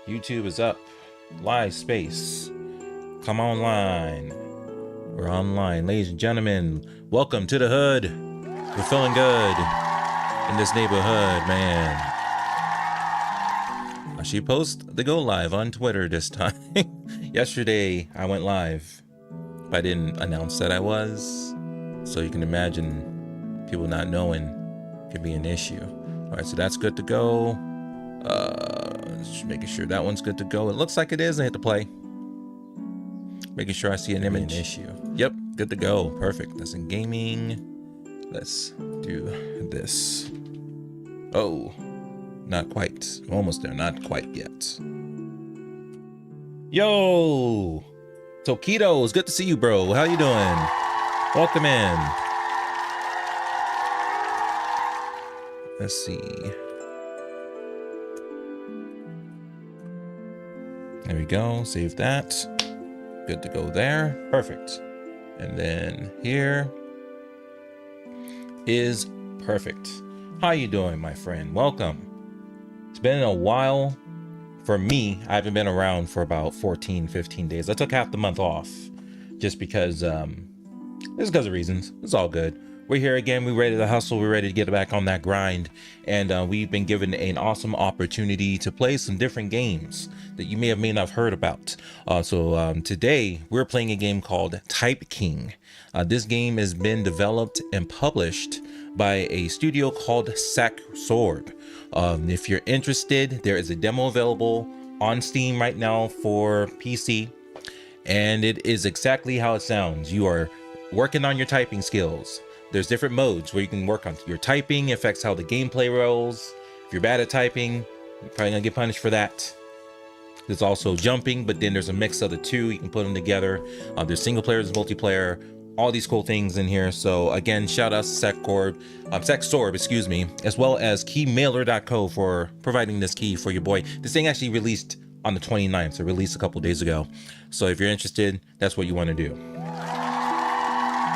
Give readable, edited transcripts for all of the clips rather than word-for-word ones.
YouTube is up. Live space. Come online. We're online. Ladies and gentlemen, welcome to the hood. We're feeling good in this neighborhood, man. She posted the go live on Twitter this time. Yesterday, I went live. I didn't announce that I was. So you can imagine people not knowing could be an issue. All right, so that's good to go. Just making sure that one's good to go. It looks like it is. I hit the play. Making sure I see an image. Issue. Yep, good to go. Perfect. That's in gaming. Let's do this. Oh, not quite. Almost there. Not quite yet. Yo, Tokitos, good to see you, bro. How you doing? Welcome in. Let's see. There we go. Save that. Good to go there. Perfect. And then here is perfect. How you doing, my friend? Welcome. It's been a while. For me, I haven't been around for about 14, 15 days. I took half the month off just because, it's because of reasons. It's all good. We're here again. We're ready to hustle. We're ready to get back on that grind. And we've been given an awesome opportunity to play some different games that you may have not heard about. So today we're playing a game called Typeking. This game has been developed and published by a studio called Saksorb. If you're interested, there is a demo available on Steam right now for PC. And it is exactly how it sounds. You are working on your typing skills. There's different modes where you can work on your typing. Affects how the gameplay rolls. If you're bad at typing, you're probably gonna get punished for that. There's also jumping, but then there's a mix of the two. You can put them together. There's single player, there's multiplayer, all these cool things in here. So again, shout out to Saksorb, excuse me, as well as Keymailer.co for providing this key for your boy. This thing actually released on the 29th, so released a couple days ago. So if you're interested, that's what you want to do.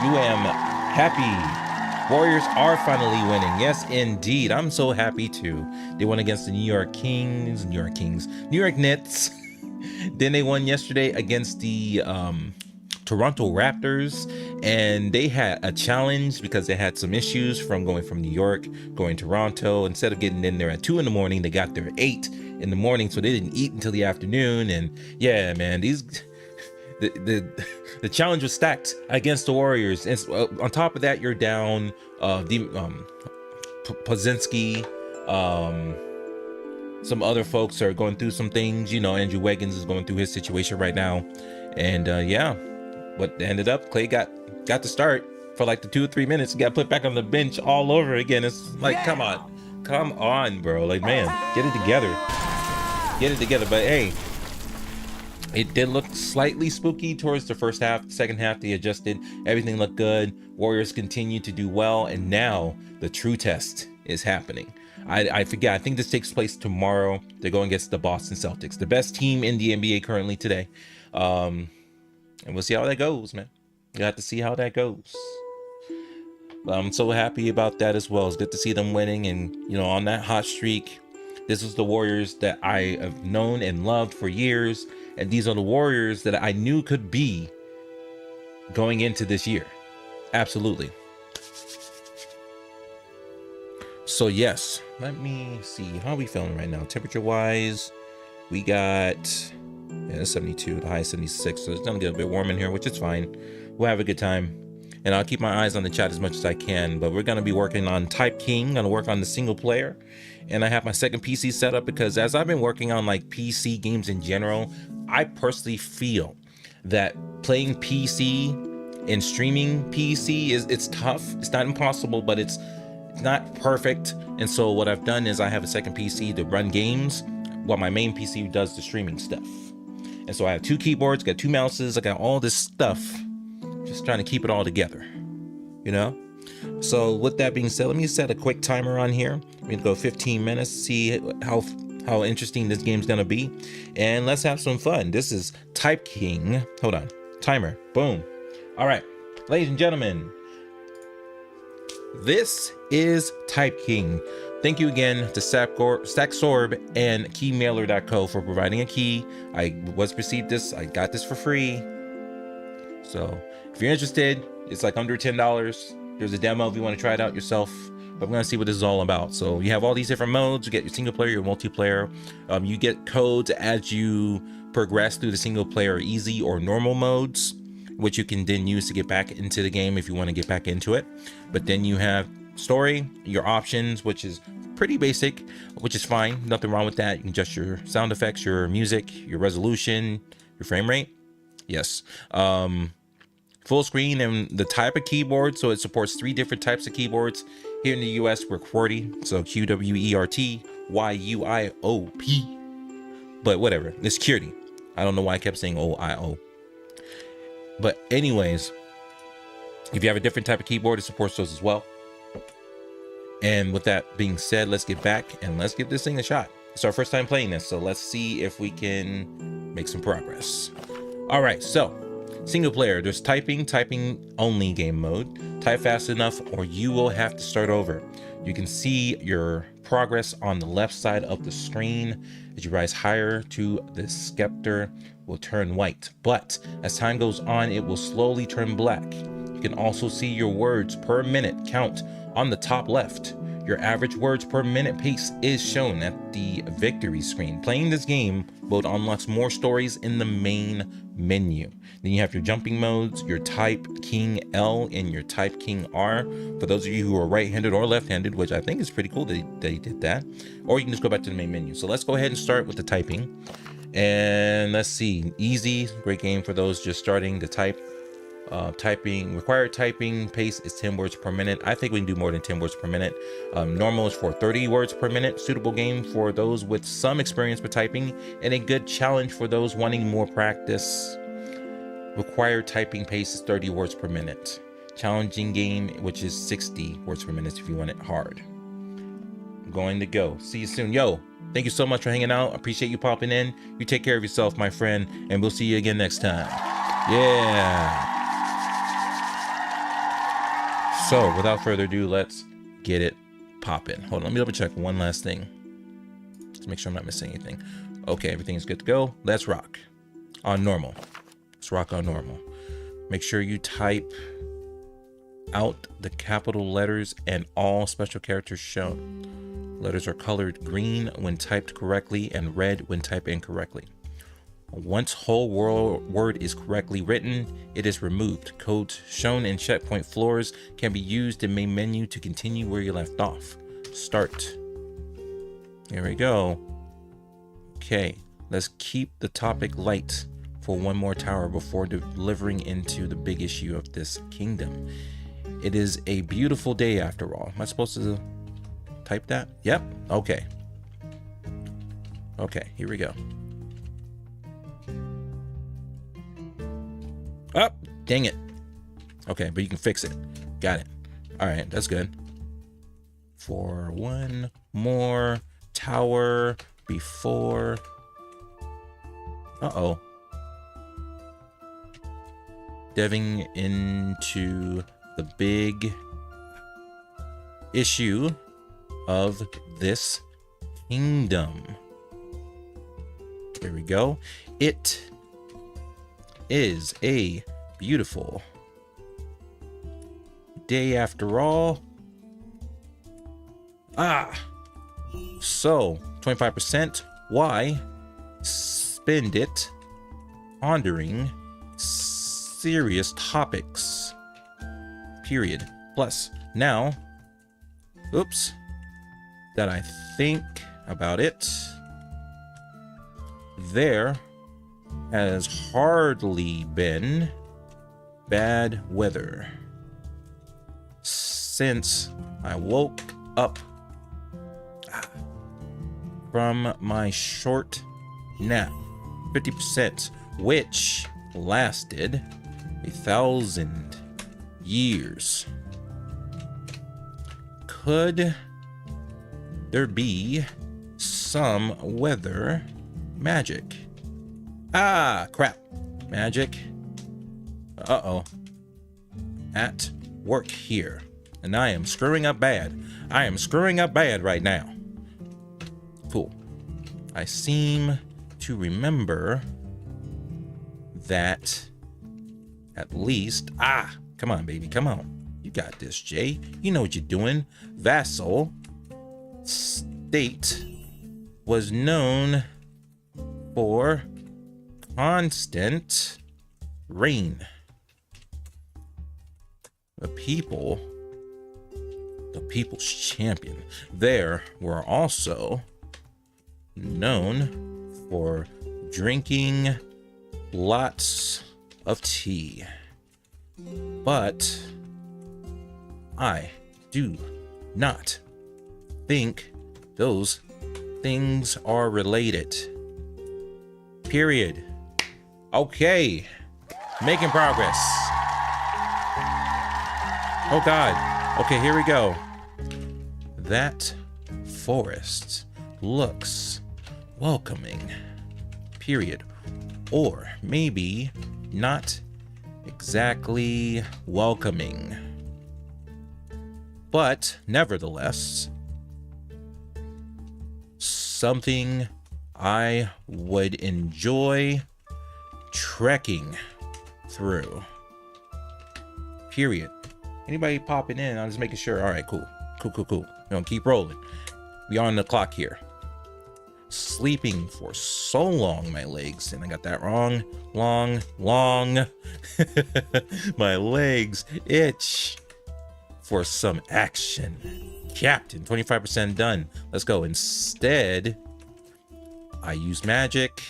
You am happy. Warriors are finally winning. Yes, indeed. I'm so happy too. They won against the New York Nets. Then they won yesterday against the Toronto Raptors, and they had a challenge because they had some issues from going from New York, going to Toronto. Instead of getting in there at 2 in the morning, they got there at 8 in the morning, so they didn't eat until the afternoon. And yeah, man, the challenge was stacked against the Warriors. And on top of that, you're down Pozinski, some other folks are going through some things. You know, Andrew Wiggins is going through his situation right now. And yeah, but ended up, Clay got to start for like the 2 or 3 minutes. He got put back on the bench all over again. It's like, come on, bro. Like, man, get it together. But hey, it did look slightly spooky towards the first half. The second half, they adjusted. Everything looked good. Warriors continue to do well. And now the true test is happening. I forget. I think this takes place tomorrow. They're going against the Boston Celtics, the best team in the NBA currently today. And we'll see how that goes, man. You have to see how that goes. I'm so happy about that as well. It's good to see them winning and, you know, on that hot streak. This is the Warriors that I have known and loved for years. And these are the Warriors that I knew could be going into this year. Absolutely. So yes, let me see. How are we feeling right now? Temperature wise, we got 72, the high 76. So it's gonna get a bit warm in here, which is fine. We'll have a good time. And I'll keep my eyes on the chat as much as I can. But we're gonna be working on Typeking. Gonna work on the single player. And I have my second PC set up because as I've been working on like PC games in general, I personally feel that playing PC and streaming PC it's tough. It's not impossible, but it's not perfect. And so what I've done is I have a second PC to run games while my main PC does the streaming stuff. And so I have 2 keyboards, got 2 mouses, I got all this stuff, just trying to keep it all together, you know? So with that being said, let me set a quick timer on here. We're gonna go 15 minutes, see how interesting this game's gonna be. And let's have some fun. This is Typeking. Hold on, timer, boom. All right, ladies and gentlemen, this is Typeking. Thank you again to Saksorb and Keymailer.co for providing a key. I received this. I got this for free. So if you're interested, it's like under $10. There's a demo if you want to try it out yourself. But I'm going to see what this is all about. So you have all these different modes. You get your single player, your multiplayer. You get codes as you progress through the single player easy or normal modes, which you can then use to get back into the game if you want to get back into it. But then you have story, your options, which is pretty basic, which is fine. Nothing wrong with that. You can adjust your sound effects, your music, your resolution, your frame rate. Yes. Full screen and the type of keyboard. So it supports 3 different types of keyboards. Here in the US, we're QWERTY. So QWERTY, YUIOP. But whatever, it's QWERTY. I don't know why I kept saying OIO. But anyways, if you have a different type of keyboard, it supports those as well. And with that being said, let's get back and let's give this thing a shot. It's our first time playing this, so let's see if we can make some progress. All right, so single player, there's typing only game mode. Type fast enough or you will have to start over. You can see your progress on the left side of the screen. As you rise higher to the scepter will turn white, but as time goes on, it will slowly turn black. You can also see your words per minute count on the top left. Your average words per minute pace is shown at the victory screen. Playing this game mode unlocks more stories in the main menu. Then you have your jumping modes, your type king L and your type king R. For those of you who are right-handed or left-handed, which I think is pretty cool that they did that. Or you can just go back to the main menu. So let's go ahead and start with the typing. And let's see, easy, great game for those just starting to type. Required typing pace is 10 words per minute. I think we can do more than 10 words per minute. Normal is for 30 words per minute. Suitable game for those with some experience with typing and a good challenge for those wanting more practice. Required typing pace is 30 words per minute. Challenging game, which is 60 words per minute if you want it hard. I'm going to go. See you soon. Yo, thank you so much for hanging out. Appreciate you popping in. You take care of yourself, my friend, and we'll see you again next time. Yeah. So without further ado, let's get it popping. Hold on, let me double check one last thing. Let's make sure I'm not missing anything. Okay, everything is good to go. Let's rock on normal. Let's rock on normal. Make sure you type out the capital letters and all special characters shown. Letters are colored green when typed correctly and red when typed incorrectly. Once whole word is correctly written, it is removed. Codes shown in checkpoint floors can be used in main menu to continue where you left off. Start. Here we go. Okay, let's keep the topic light for one more tower before delivering into the big issue of this kingdom. It is a beautiful day after all. Am I supposed to type that? Yep. Okay. Okay, here we go. Oh, dang it. Okay, but you can fix it. Got it. All right, that's good. For one more tower before... Uh-oh. Diving into the big issue of this kingdom. Here we go. It is a beautiful day after all. So 25%. Why spend it pondering serious topics? Period. Plus, now, oops, that I think about it, there has hardly been bad weather since I woke up from my short nap. 50%, which lasted 1,000 years. Could there be some weather magic? Crap. Magic. Uh-oh. At work here. And I am screwing up bad. I am screwing up bad right now. Cool. I seem to remember that at least... come on, baby. Come on. You got this, Jay. You know what you're doing. Vassal state was known for constant rain. The people's champion, there were also known for drinking lots of tea. But I do not think those things are related. Period. Okay. Making progress. Oh God. Okay, here we go. That forest looks welcoming. Period. Or maybe not exactly welcoming. But nevertheless, something I would enjoy trekking through. Period. Anybody popping in? I'm just making sure. All right, cool. Cool. We're gonna keep rolling. We on the clock here. Sleeping for so long, my legs, and I got that wrong. Long. My legs itch for some action. Captain, 25% done. Let's go. Instead, I use magic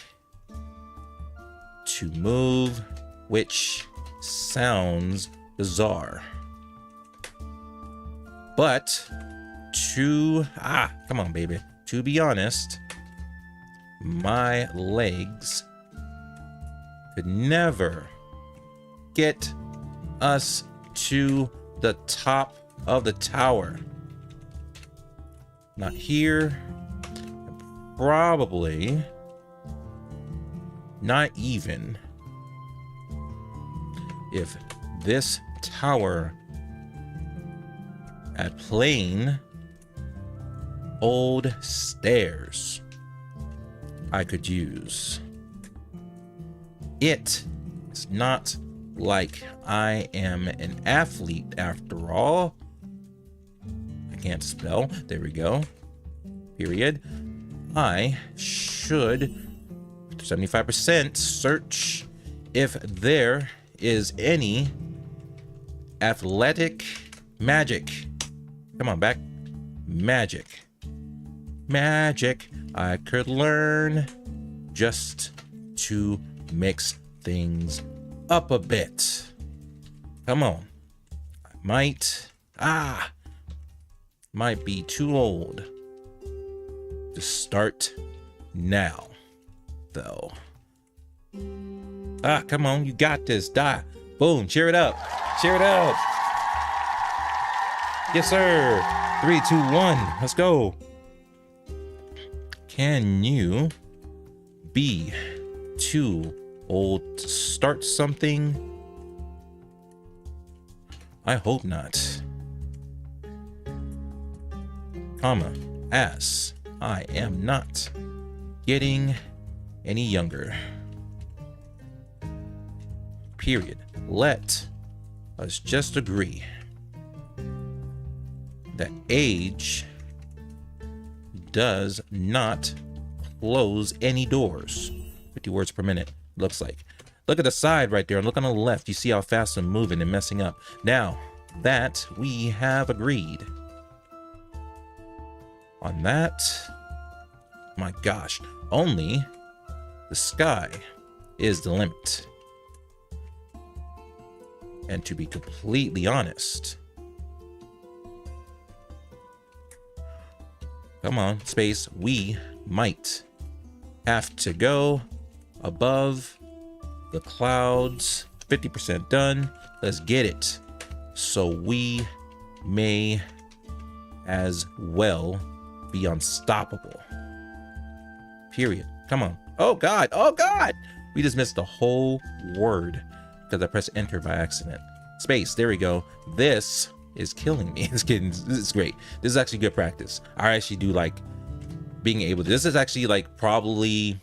to move, which sounds bizarre. But come on, baby. To be honest, my legs could never get us to the top of the tower. Not here. Probably not even if this tower had plain old stairs I could use. It's not like I am an athlete after all. I can't spell. There we go. Period. I should 75% search if there is any athletic magic. Come on, back. Magic I could learn just to mix things up a bit. Come on. I might be too old to start now, though. Come on, you got this. Boom, cheer it up. Yes, sir. 3, 2, 1. Let's go. Can you be too old to start something? I hope not. As I am not getting any younger. Period. Let us just agree that age does not close any doors. 50 words per minute, looks like. Look at the side right there and look on the left. You see how fast I'm moving and messing up. Now that we have agreed on that, my gosh, only the sky is the limit. And to be completely honest, come on, space, we might have to go above the clouds. 50% done. Let's get it. So we may as well be unstoppable. Period. Come on. Oh God. We just missed the whole word because I pressed enter by accident. Space. There we go. This is killing me. It's kidding. This is great. This is actually good practice. I actually do like being able to, this is actually like probably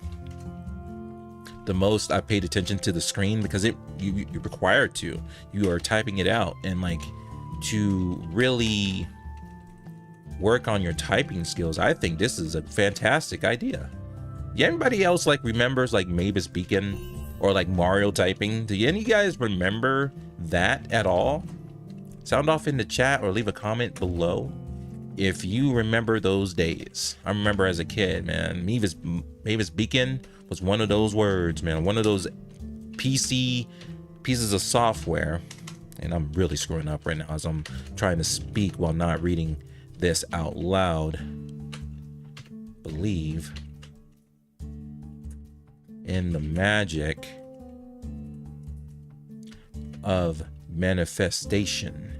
the most I paid attention to the screen, because you're required to. You are typing it out, and like to really work on your typing skills, I think this is a fantastic idea. Yeah, anybody else like remembers like Mavis Beacon or like Mario typing? Do any of you guys remember that at all? Sound off in the chat or leave a comment below if you remember those days. I remember as a kid, man, Mavis Beacon was one of those words, man, one of those PC pieces of software. And I'm really screwing up right now as I'm trying to speak while not reading this out loud. Believe in the magic of manifestation,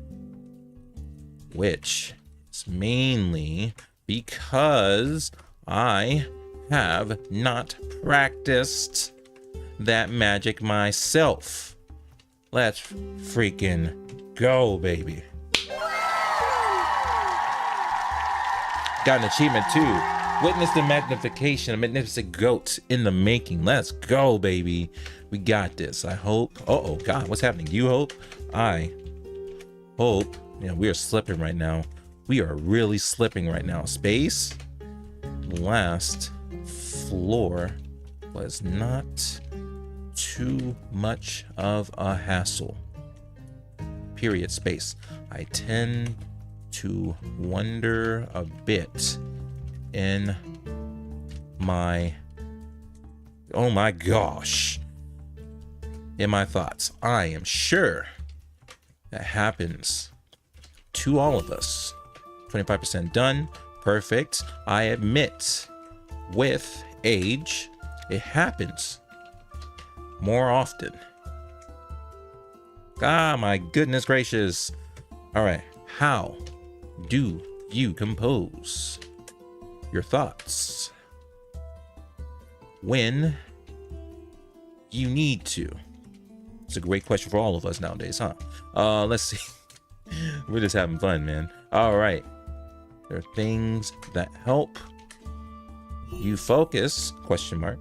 which is mainly because I have not practiced that magic myself. Let's freaking go, baby. Got an achievement too. Witness the magnification of magnificent goat in the making. Let's go, baby. We got this. I hope. Oh God, what's happening? You hope? I hope. Yeah, we are slipping right now. We are really slipping right now. Space. Last floor was not too much of a hassle. Period. Space. I tend to wonder a bit in my, oh my gosh, in my thoughts. I am sure that happens to all of us. 25% done. Perfect. I admit, with age, it happens more often. Ah, my goodness gracious. All right. How do you compose your thoughts when you need to? It's a great question for all of us nowadays, huh? Let's see. We're just having fun, man. All right. There are things that help you focus, question mark.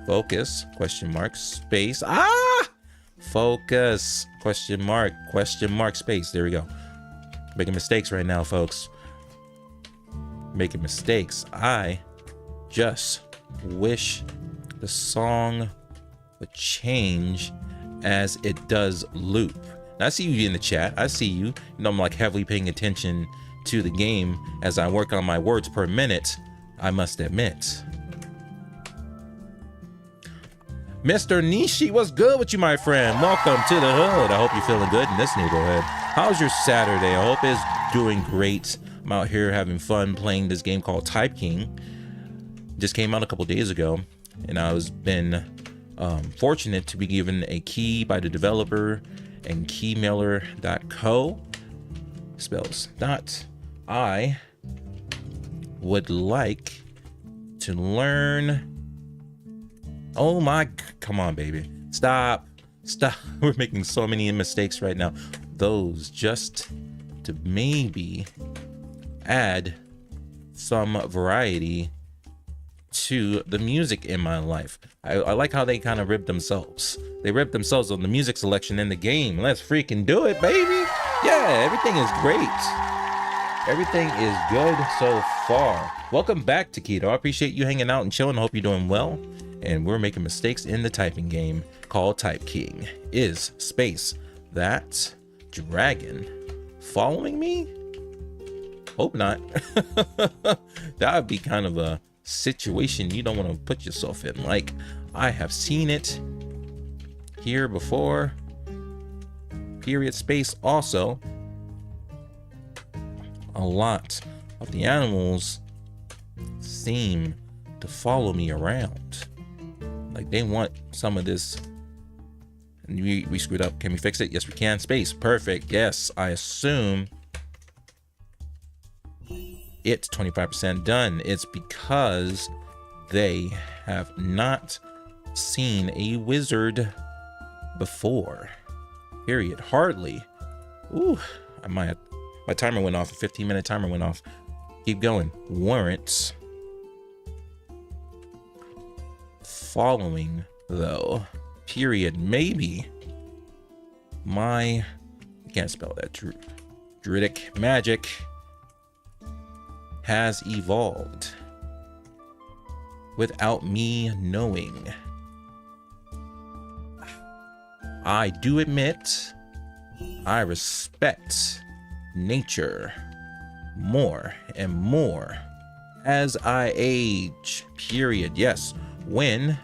Focus, question mark, space. Focus, question mark, space. There we go. Making mistakes right now, folks. Making mistakes. I just wish the song would change as it does loop. Now, I see you in the chat. I see you. You know, I'm like heavily paying attention to the game as I work on my words per minute, I must admit. Mr. Nishi, what's good with you, my friend? Welcome to the hood. I hope you're feeling good in this neighborhood. How's your Saturday? I hope it's doing great. I'm out here having fun playing this game called typeking. Just came out a couple days ago, and I was been fortunate to be given a key by the developer and keymailer.co spells dot. I would like to learn. Oh my, come on, baby. Stop. We're making so many mistakes right now. Those just to maybe add some variety to the music in my life. I like how they kind of ribbed themselves. They ribbed themselves on the music selection in the game. Let's freaking do it, baby. Yeah, everything is great. Everything is good so far. Welcome back, Taquito. I appreciate you hanging out and chilling. I hope you're doing well. And we're making mistakes in the typing game called typeking. Is space that dragon following me? Hope not. That would be kind of a situation you don't want to put yourself in. Like, I have seen it here before. Period. Space. Also, a lot of the animals seem to follow me around. Like, they want some of this. And we screwed up. Can we fix it? Yes, we can. Space. Perfect. Yes, I assume it's 25% done. It's because they have not seen a wizard before. Period. Hardly. Ooh, My timer went off. A 15-minute timer went off. Keep going. Warrants. Following, though. Period. Maybe my... I can't spell that. Druidic magic has evolved without me knowing. I do admit I respect nature more and more as I age. Period. Yes. When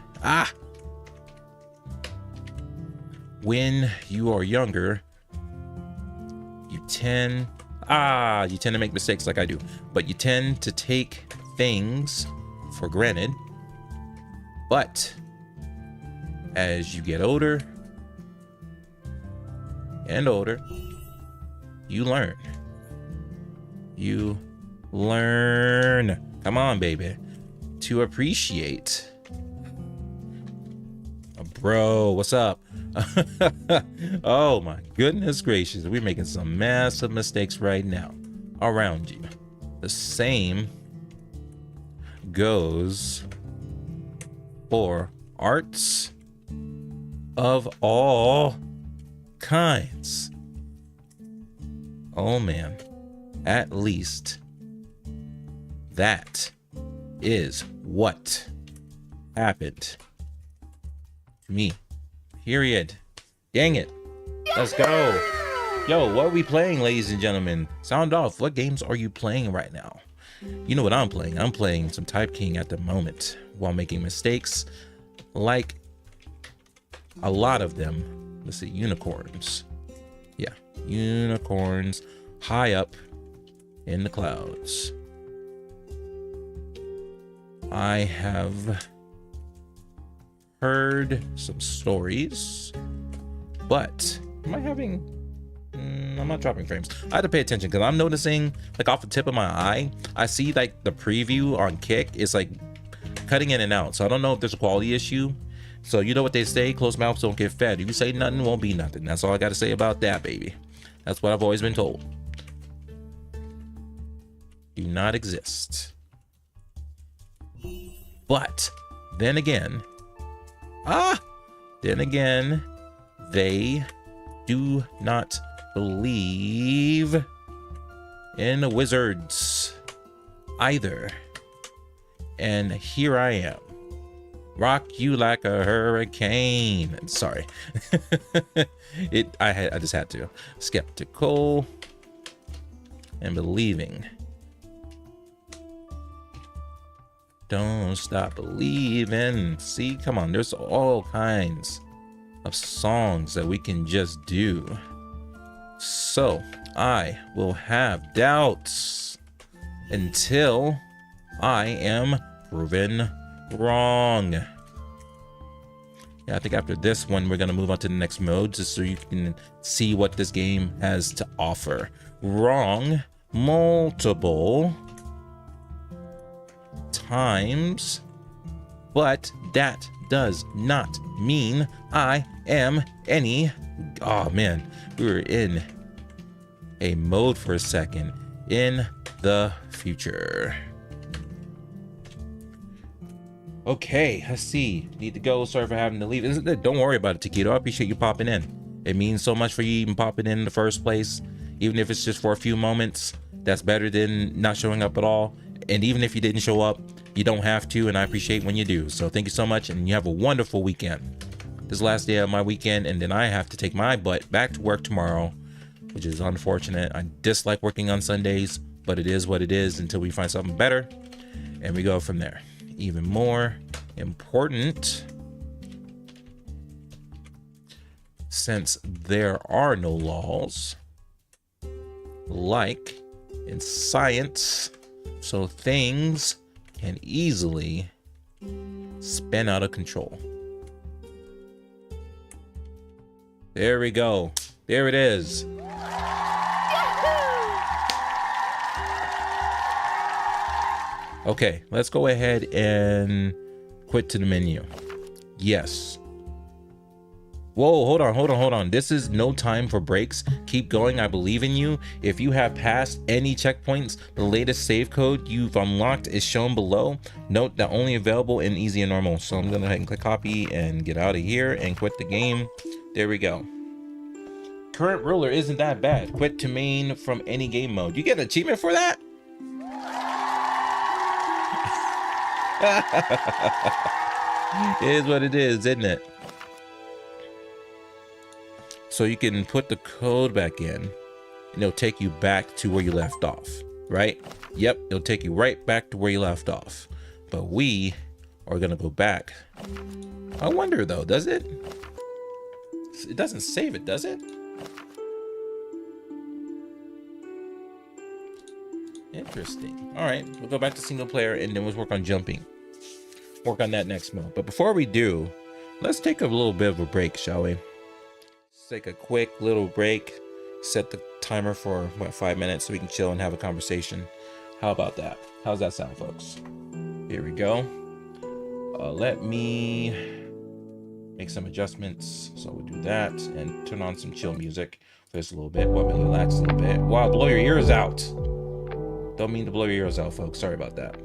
you are younger, you tend to make mistakes like I do, but you tend to take things for granted. But as you get older and older, you learn. You learn. Come on, baby. To appreciate. Bro, what's up? Oh my goodness gracious. We're making some massive mistakes right now around you. The same goes for arts of all kinds. Oh man, at least that is what happened to me. Period. Dang it. Let's go. Yo, what are we playing, ladies and gentlemen? Sound off. What games are you playing right now? You know what I'm playing. I'm playing some typeking at the moment while making mistakes, like a lot of them. Let's see, unicorns. Yeah, unicorns high up in the clouds. I have heard some stories, but am I having... I'm not dropping frames. I have to pay attention because I'm noticing, like, off the tip of my eye, I see like the preview on Kick is like cutting in and out. So I don't know if there's a quality issue. So you know what they say, closed mouths don't get fed. If you say nothing, won't be nothing. That's all I got to say about that, baby. That's what I've always been told. Do not exist. But then again, they do not believe in the wizards either. And here I am, rock you like a hurricane. Sorry. I just had to. Skeptical and believing. Don't stop believing. See, come on, there's all kinds of songs that we can just do. So I will have doubts until I am proven wrong. Yeah, I think after this one, we're gonna move on to the next mode just so you can see what this game has to offer. Wrong multiple times, but that does not mean I am any... Oh man, we were in a mode for a second. In the future. Okay, let's see. Need to go. Sorry for having to leave. Isn't it? Don't worry about it, Taquito. I appreciate you popping in. It means so much for you even popping in the first place. Even if it's just for a few moments, that's better than not showing up at all. And even if you didn't show up, you don't have to, and I appreciate when you do. So thank you so much, and you have a wonderful weekend. This last day of my weekend, and then I have to take my butt back to work tomorrow, which is unfortunate. I dislike working on Sundays, but it is what it is until we find something better, and we go from there. Even more important, since there are no laws like in science, so things can easily spin out of control. There we go. There it is. Okay, let's go ahead and quit to the menu. Yes. Whoa, hold on. This is no time for breaks. Keep going. I believe in you. If you have passed any checkpoints, the latest save code you've unlocked is shown below. Note that only available in easy and normal. So I'm gonna go ahead and click copy and get out of here and quit the game. There we go. Current ruler isn't that bad. Quit to main from any game mode. You get an achievement for that? It is what it is, isn't it? So you can put the code back in and it'll take you back to where you left off, right? Yep, it'll take you right back to where you left off. But we are gonna go back. I wonder though, does it? It doesn't save it, does it? Interesting. All right, we'll go back to single player and then we'll work on jumping. Work on that next mode. But before we do, let's take a little bit of a break, shall we? Let's take a quick little break. Set the timer for what, 5 minutes so we can chill and have a conversation. How about that? How's that sound, folks? Here we go. Let me make some adjustments. So we'll do that and turn on some chill music for just a little bit while we relax a little bit. Wow, blow your ears out. Don't mean to blow your ears out, folks. Sorry about that.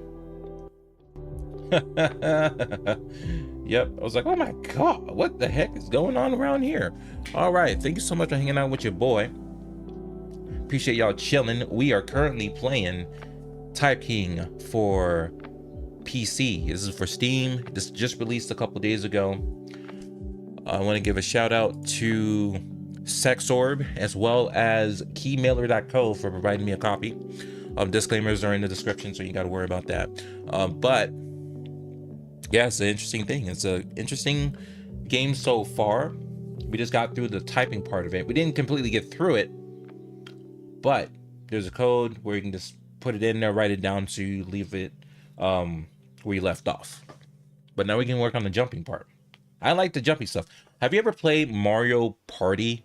Yep, I was like, oh my god, what the heck is going on around here? All right, thank you so much for hanging out with your boy. Appreciate y'all chilling. We are currently playing typeking for PC. This is for Steam. This just released a couple days ago. I want to give a shout out to Saksorb as well as Keymailer.co for providing me a copy. Disclaimers are in the description, so you got to worry about that. But yeah, it's an interesting thing. It's an interesting game so far. We just got through the typing part of it. We didn't completely get through it, but there's a code where you can just put it in there, write it down, so you leave it where you left off. But now we can work on the jumping part. I like the jumping stuff. Have you ever played Mario Party?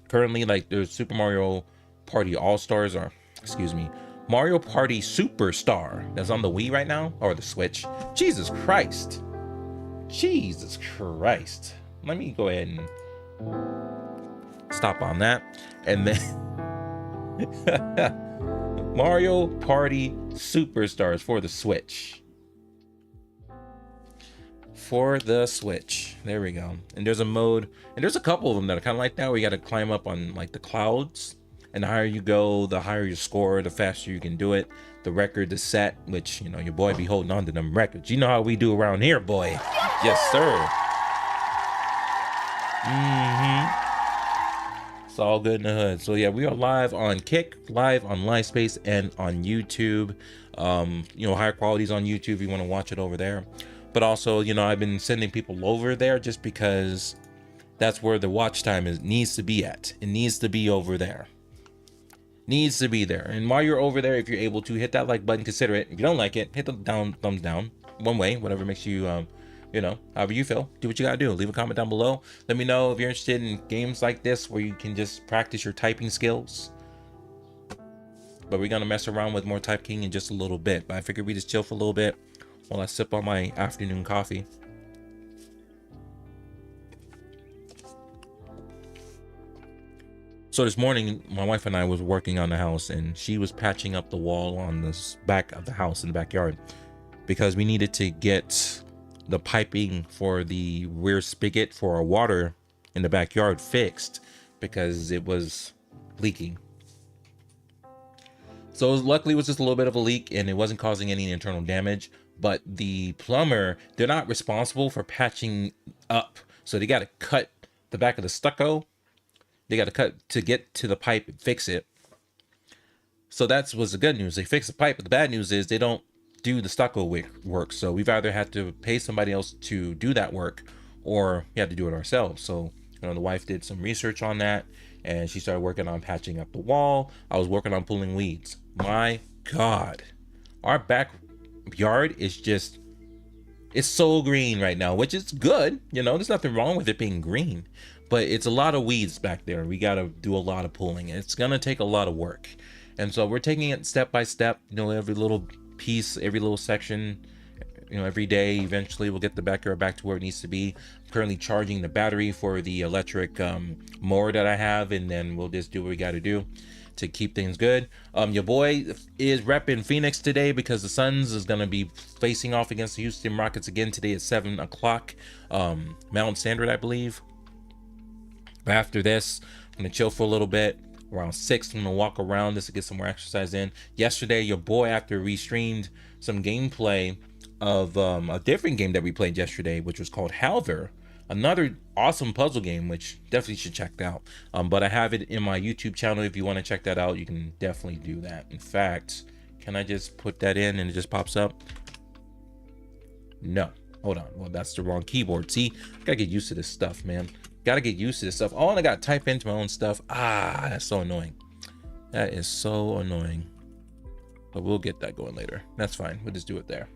Currently, like there's Super Mario Party All-Stars, or excuse me, Mario Party Superstar that's on the Wii right now, or the Switch. Jesus Christ. Jesus Christ. Let me go ahead and stop on that. And then Mario Party Superstars for the Switch. For the Switch. There we go. And there's a mode, and there's a couple of them that are kind of like that, where you got to climb up on like the clouds. And the higher you go, the higher your score, the faster you can do it. The record is set, which, you know, your boy be holding on to them records. You know how we do around here, boy. Yes, sir. It's all good in the hood. So yeah, we are live on Kick, live on Livespace, and on YouTube. You know, higher qualities on YouTube if you want to watch it over there. But also, you know, I've been sending people over there just because that's where the watch time needs to be at. It needs to be over there. Needs to be there. And while you're over there, if you're able to, hit that like button, consider it. If you don't like it, hit the thumbs down. One way, whatever makes you you know, however you feel. Do what you gotta do. Leave a comment down below. Let me know if you're interested in games like this where you can just practice your typing skills. But we're gonna mess around with more typeking in just a little bit. But I figured we just chill for a little bit while I sip on my afternoon coffee. So this morning, my wife and I was working on the house, and she was patching up the wall on the back of the house in the backyard because we needed to get the piping for the rear spigot for our water in the backyard fixed because it was leaking. So luckily it was just a little bit of a leak and it wasn't causing any internal damage, but the plumber, they're not responsible for patching up. So they got to cut the back of the stucco. They got to cut to get to the pipe and fix it. So that was the good news. They fixed the pipe, but the bad news is they don't do the stucco work. So we've either had to pay somebody else to do that work, or we had to do it ourselves. So, you know, the wife did some research on that, and she started working on patching up the wall. I was working on pulling weeds. My God, our backyard is just, it's so green right now, which is good. You know, there's nothing wrong with it being green, but it's a lot of weeds back there. We got to do a lot of pulling. It's going to take a lot of work. And so we're taking it step by step, you know, every little piece, every little section, every day. Eventually we'll get the backyard back to where it needs to be. I'm currently charging the battery for the electric mower that I have, and then we'll just do what we got to do to keep things good. Your boy is repping Phoenix today because the Suns is going to be facing off against the Houston Rockets again today at 7 o'clock Mountain Standard, I believe. But after this, I'm going to chill for a little bit. Around 6, I'm going to walk around just to get some more exercise in. Yesterday, your boy, after we streamed some gameplay of a different game that we played yesterday, which was called Halver, another awesome puzzle game, which definitely should check out. But I have it in my YouTube channel. If you want to check that out, you can definitely do that. In fact, can I just put that in and it just pops up? No, hold on. Well, that's the wrong keyboard. See, I gotta get used to this stuff, man. Gotta get used to this stuff. Oh, and I gotta type into my own stuff. Ah, that's so annoying. That is so annoying. But we'll get that going later. That's fine. We'll just do it there.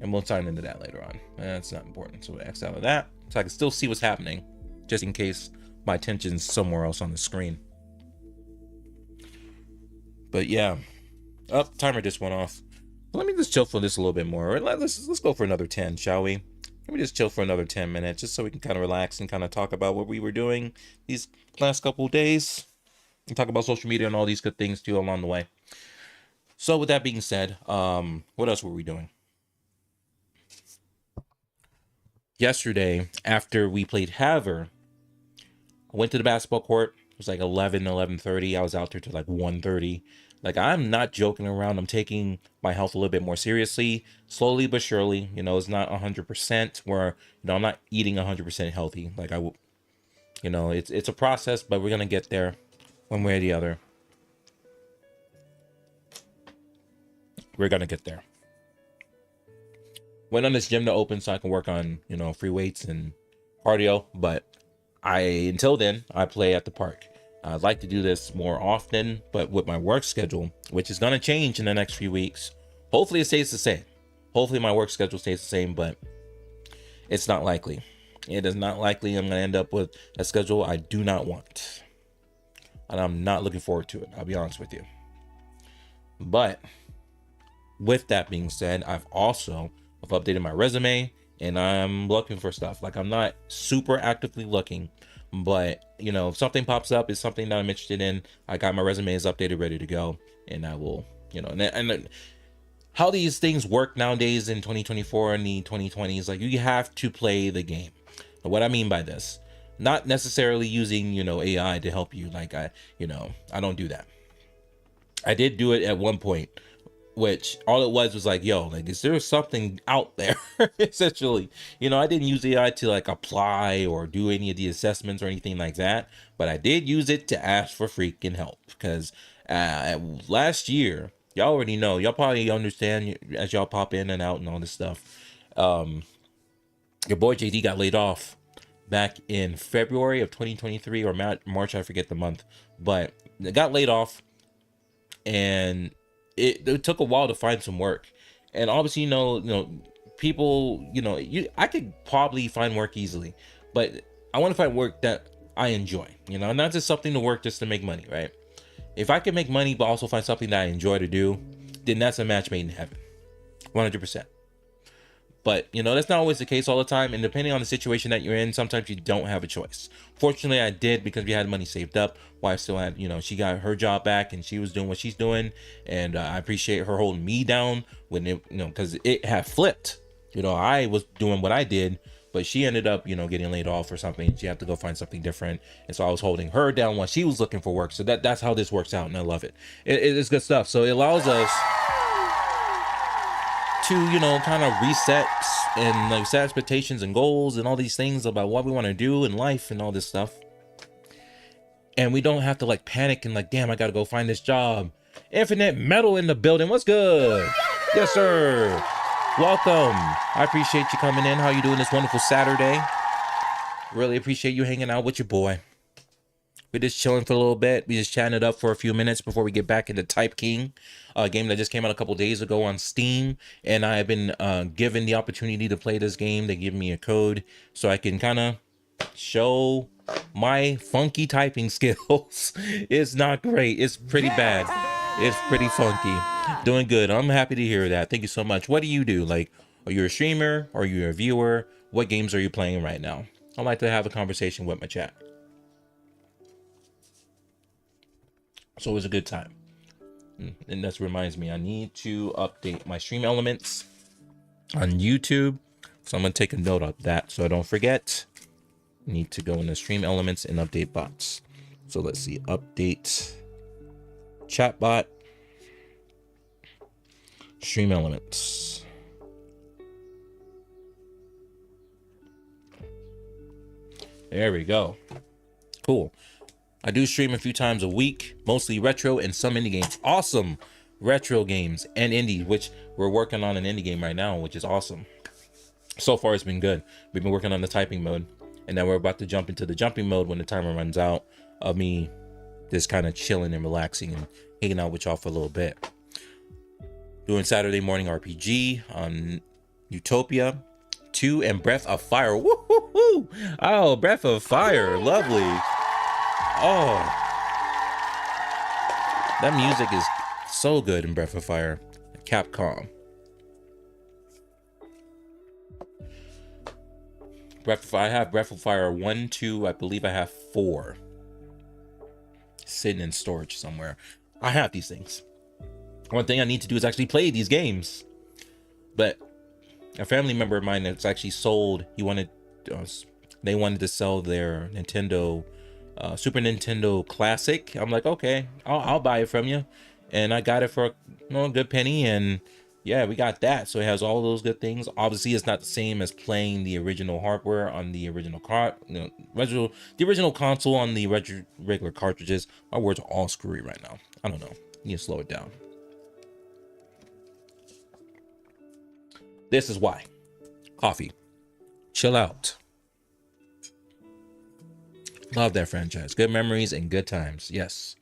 And we'll sign into that later on. That's not important. So we'll X out of that so I can still see what's happening, just in case my attention's somewhere else on the screen. But yeah. Oh, timer just went off. Let me just chill for this a little bit more. Let's go for another 10, shall we? Let me just chill for another 10 minutes, just so we can kind of relax and kind of talk about what we were doing these last couple of days. And talk about social media and all these good things too along the way. So with that being said, what else were we doing? Yesterday, after we played Haver, I went to the basketball court. It was like 11:30. I was out there till like 1:30. Like, I'm not joking around. I'm taking my health a little bit more seriously, slowly but surely. It's not 100% where, I'm not eating 100% healthy. Like, I will, it's a process, but we're going to get there one way or the other. We're going to get there. Went on this gym to open so I can work on, free weights and cardio. But until then, I play at the park. I'd like to do this more often, but with my work schedule, which is going to change in the next few weeks, hopefully it stays the same. Hopefully my work schedule stays the same, but it's not likely. It is not likely I'm going to end up with a schedule I do not want. And I'm not looking forward to it, I'll be honest with you. But with that being said, I've updated my resume and I'm looking for stuff. Like, I'm not super actively looking, but if something pops up, it's something that I'm interested in. I got my resume is updated, ready to go, and I will, and how these things work nowadays in 2024 and the 2020s, like, you have to play the game. What I mean by this, not necessarily using, AI to help you. Like, I don't do that. I did do it at one point, which all it was like, yo, like, is there something out there? Essentially, I didn't use AI to like apply or do any of the assessments or anything like that, but I did use it to ask for freaking help because last year, y'all already know, y'all probably understand as y'all pop in and out and all this stuff. Your boy JD got laid off back in February of 2023 or March, I forget the month, but it got laid off, and it took a while to find some work. And obviously, people, I could probably find work easily, but I want to find work that I enjoy, not just something to work just to make money, right? If I can make money, but also find something that I enjoy to do, then that's a match made in heaven, 100%. But, that's not always the case all the time. And depending on the situation that you're in, sometimes you don't have a choice. Fortunately, I did, because we had money saved up. Wife still had, she got her job back and she was doing what she's doing. And I appreciate her holding me down when it, because it had flipped. I was doing what I did, but she ended up, getting laid off or something. She had to go find something different. And so I was holding her down while she was looking for work. So that's how this works out. And I love it. It's good stuff. So it allows us to, kind of reset and like set expectations and goals and all these things about what we want to do in life and all this stuff. And we don't have to like panic and like, damn, I got to go find this job. Infinite Metal in the building. What's good? Yes, sir. Welcome. I appreciate you coming in. How you doing this wonderful Saturday? Really appreciate you hanging out with your boy. We're just chilling for a little bit. We just chatting it up for a few minutes before we get back into typeking, a game that just came out a couple days ago on Steam. And I've been given the opportunity to play this game. They give me a code so I can kind of show my funky typing skills. It's not great. It's pretty bad. It's pretty funky. Doing good. I'm happy to hear that. Thank you so much. What do you do? Like, Are you a streamer? Are you a viewer? What games are you playing right now? I'd like to have a conversation with my chat. So it was a good time. And that reminds me, I need to update my stream elements on YouTube. So I'm going to take a note of that so I don't forget. Need to go into stream elements and update bots. So let's see, update chatbot, stream elements. There we go. Cool. I do stream a few times a week, mostly retro and some indie games. Awesome. Retro games and indie, which we're working on an indie game right now, which is awesome. So far, it's been good. We've been working on the typing mode, and then we're about to jump into the jumping mode when the timer runs out of me just kind of chilling and relaxing and hanging out with y'all for a little bit. Doing Saturday morning RPG on Utopia 2 and Breath of Fire. Woo-hoo-hoo! Oh, Breath of Fire. Lovely. Oh, that music is so good in Breath of Fire. Capcom. I have Breath of Fire 1, 2, I believe I have 4. Sitting in storage somewhere. I have these things. One thing I need to do is actually play these games. But a family member of mine that's actually sold, they wanted to sell their Nintendo Super Nintendo Classic. I'm like, okay, I'll buy it from you, and I got it for a good penny, and yeah, we got that. So it has all those good things. Obviously, it's not the same as playing the original hardware on the original the original console on the regular cartridges. My words are all screwy right now. I don't know. You need to slow it down. This is why. Coffee. Chill out. Love that franchise. Good memories and good times. Yes.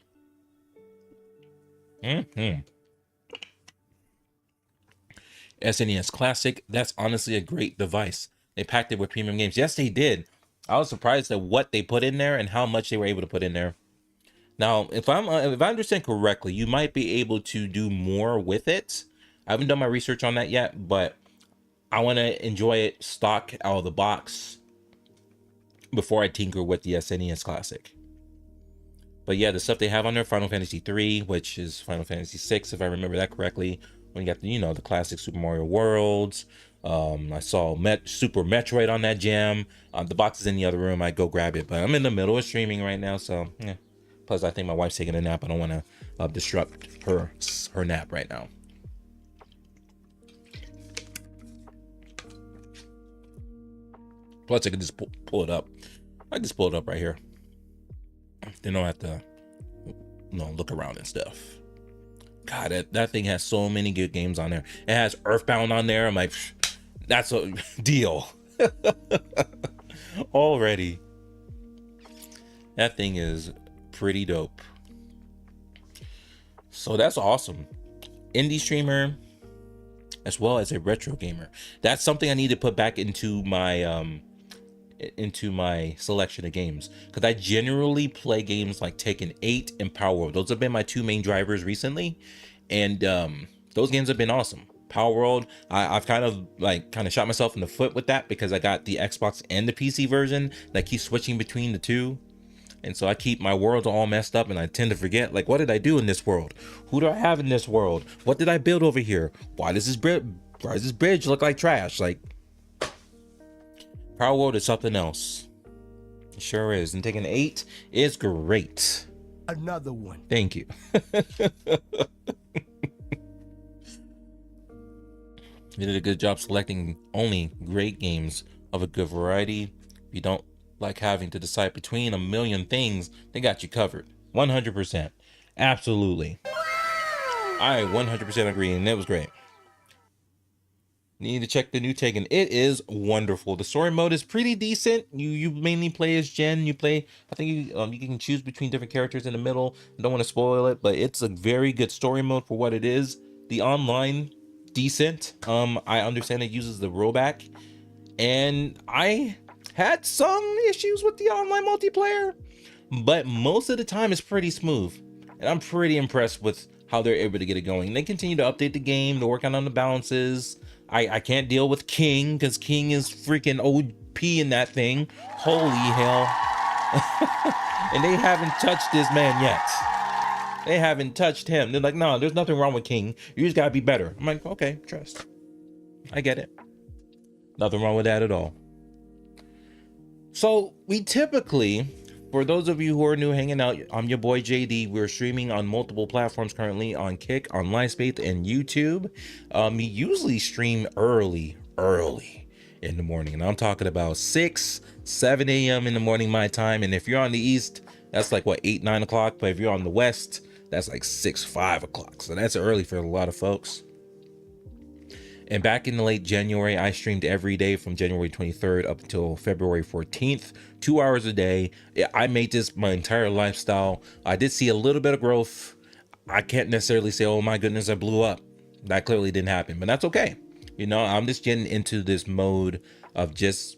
SNES Classic. That's honestly a great device. They packed it with premium games. Yes, they did. I was surprised at what they put in there and how much they were able to put in there. Now, if I understand correctly, you might be able to do more with it. I haven't done my research on that yet, but I want to enjoy it stock out of the box before I tinker with the SNES Classic. But yeah, the stuff they have on there, Final Fantasy 3, which is Final Fantasy 6, if I remember that correctly. When you got the classic Super Mario Worlds. I saw Super Metroid on that jam. The box is in the other room. I go grab it, but I'm in the middle of streaming right now, so yeah. Plus, I think my wife's taking a nap. I don't want to disrupt her nap right now. Plus, I can just pull it up. I just pull it up right here. Then I don't have to, look around and stuff. God, that thing has so many good games on there. It has Earthbound on there. I'm like, that's a deal. Already. That thing is pretty dope. So that's awesome. Indie streamer, as well as a retro gamer. That's something I need to put back into my selection of games, because I generally play games like Tekken 8 and Power World. Those have been my two main drivers recently, and those games have been awesome. Power World, I've kind of shot myself in the foot with that, because I got the Xbox and the PC version that keeps switching between the two, and so I keep my worlds all messed up, and I tend to forget, like, what did I do in this world? Who do I have in this world? What did I build over here? Why does this bridge look like trash? Like, Power World is something else. It sure is. And Tekken 8 is great. Another one. Thank you. You did a good job selecting only great games of a good variety. If you don't like having to decide between a million things, they got you covered. 100%. Absolutely. I 100% agree, and it was great. Need to check the new Tekken. It is wonderful. The story mode is pretty decent. You mainly play as Jen. I think you can choose between different characters in the middle. I don't want to spoil it, but it's a very good story mode for what it is. The online, decent. I understand it uses the rollback, and I had some issues with the online multiplayer, but most of the time it's pretty smooth, and I'm pretty impressed with how they're able to get it going. They continue to update the game, to work on the balances. I can't deal with King because King is freaking OP in that thing. Holy hell. And they haven't touched this man yet. They haven't touched him. They're like, no, there's nothing wrong with King. You just gotta be better. I'm like, okay, trust. I get it. Nothing wrong with that at all. So we typically, for those of you who are new hanging out, I'm your boy JD. We're streaming on multiple platforms currently, on Kick, on Livespace, and YouTube. We usually stream early in the morning, and I'm talking about 7 a.m. in the morning my time. And if you're on the East, that's like what, 8, 9 o'clock. But if you're on the West, that's like 6, 5 o'clock. So that's early for a lot of folks. And back in the late January, I streamed every day from January 23rd up until February 14th, 2 hours a day. I made this my entire lifestyle. I did see a little bit of growth. I can't necessarily say, oh my goodness, I blew up. That clearly didn't happen, but that's okay. You know, I'm just getting into this mode of just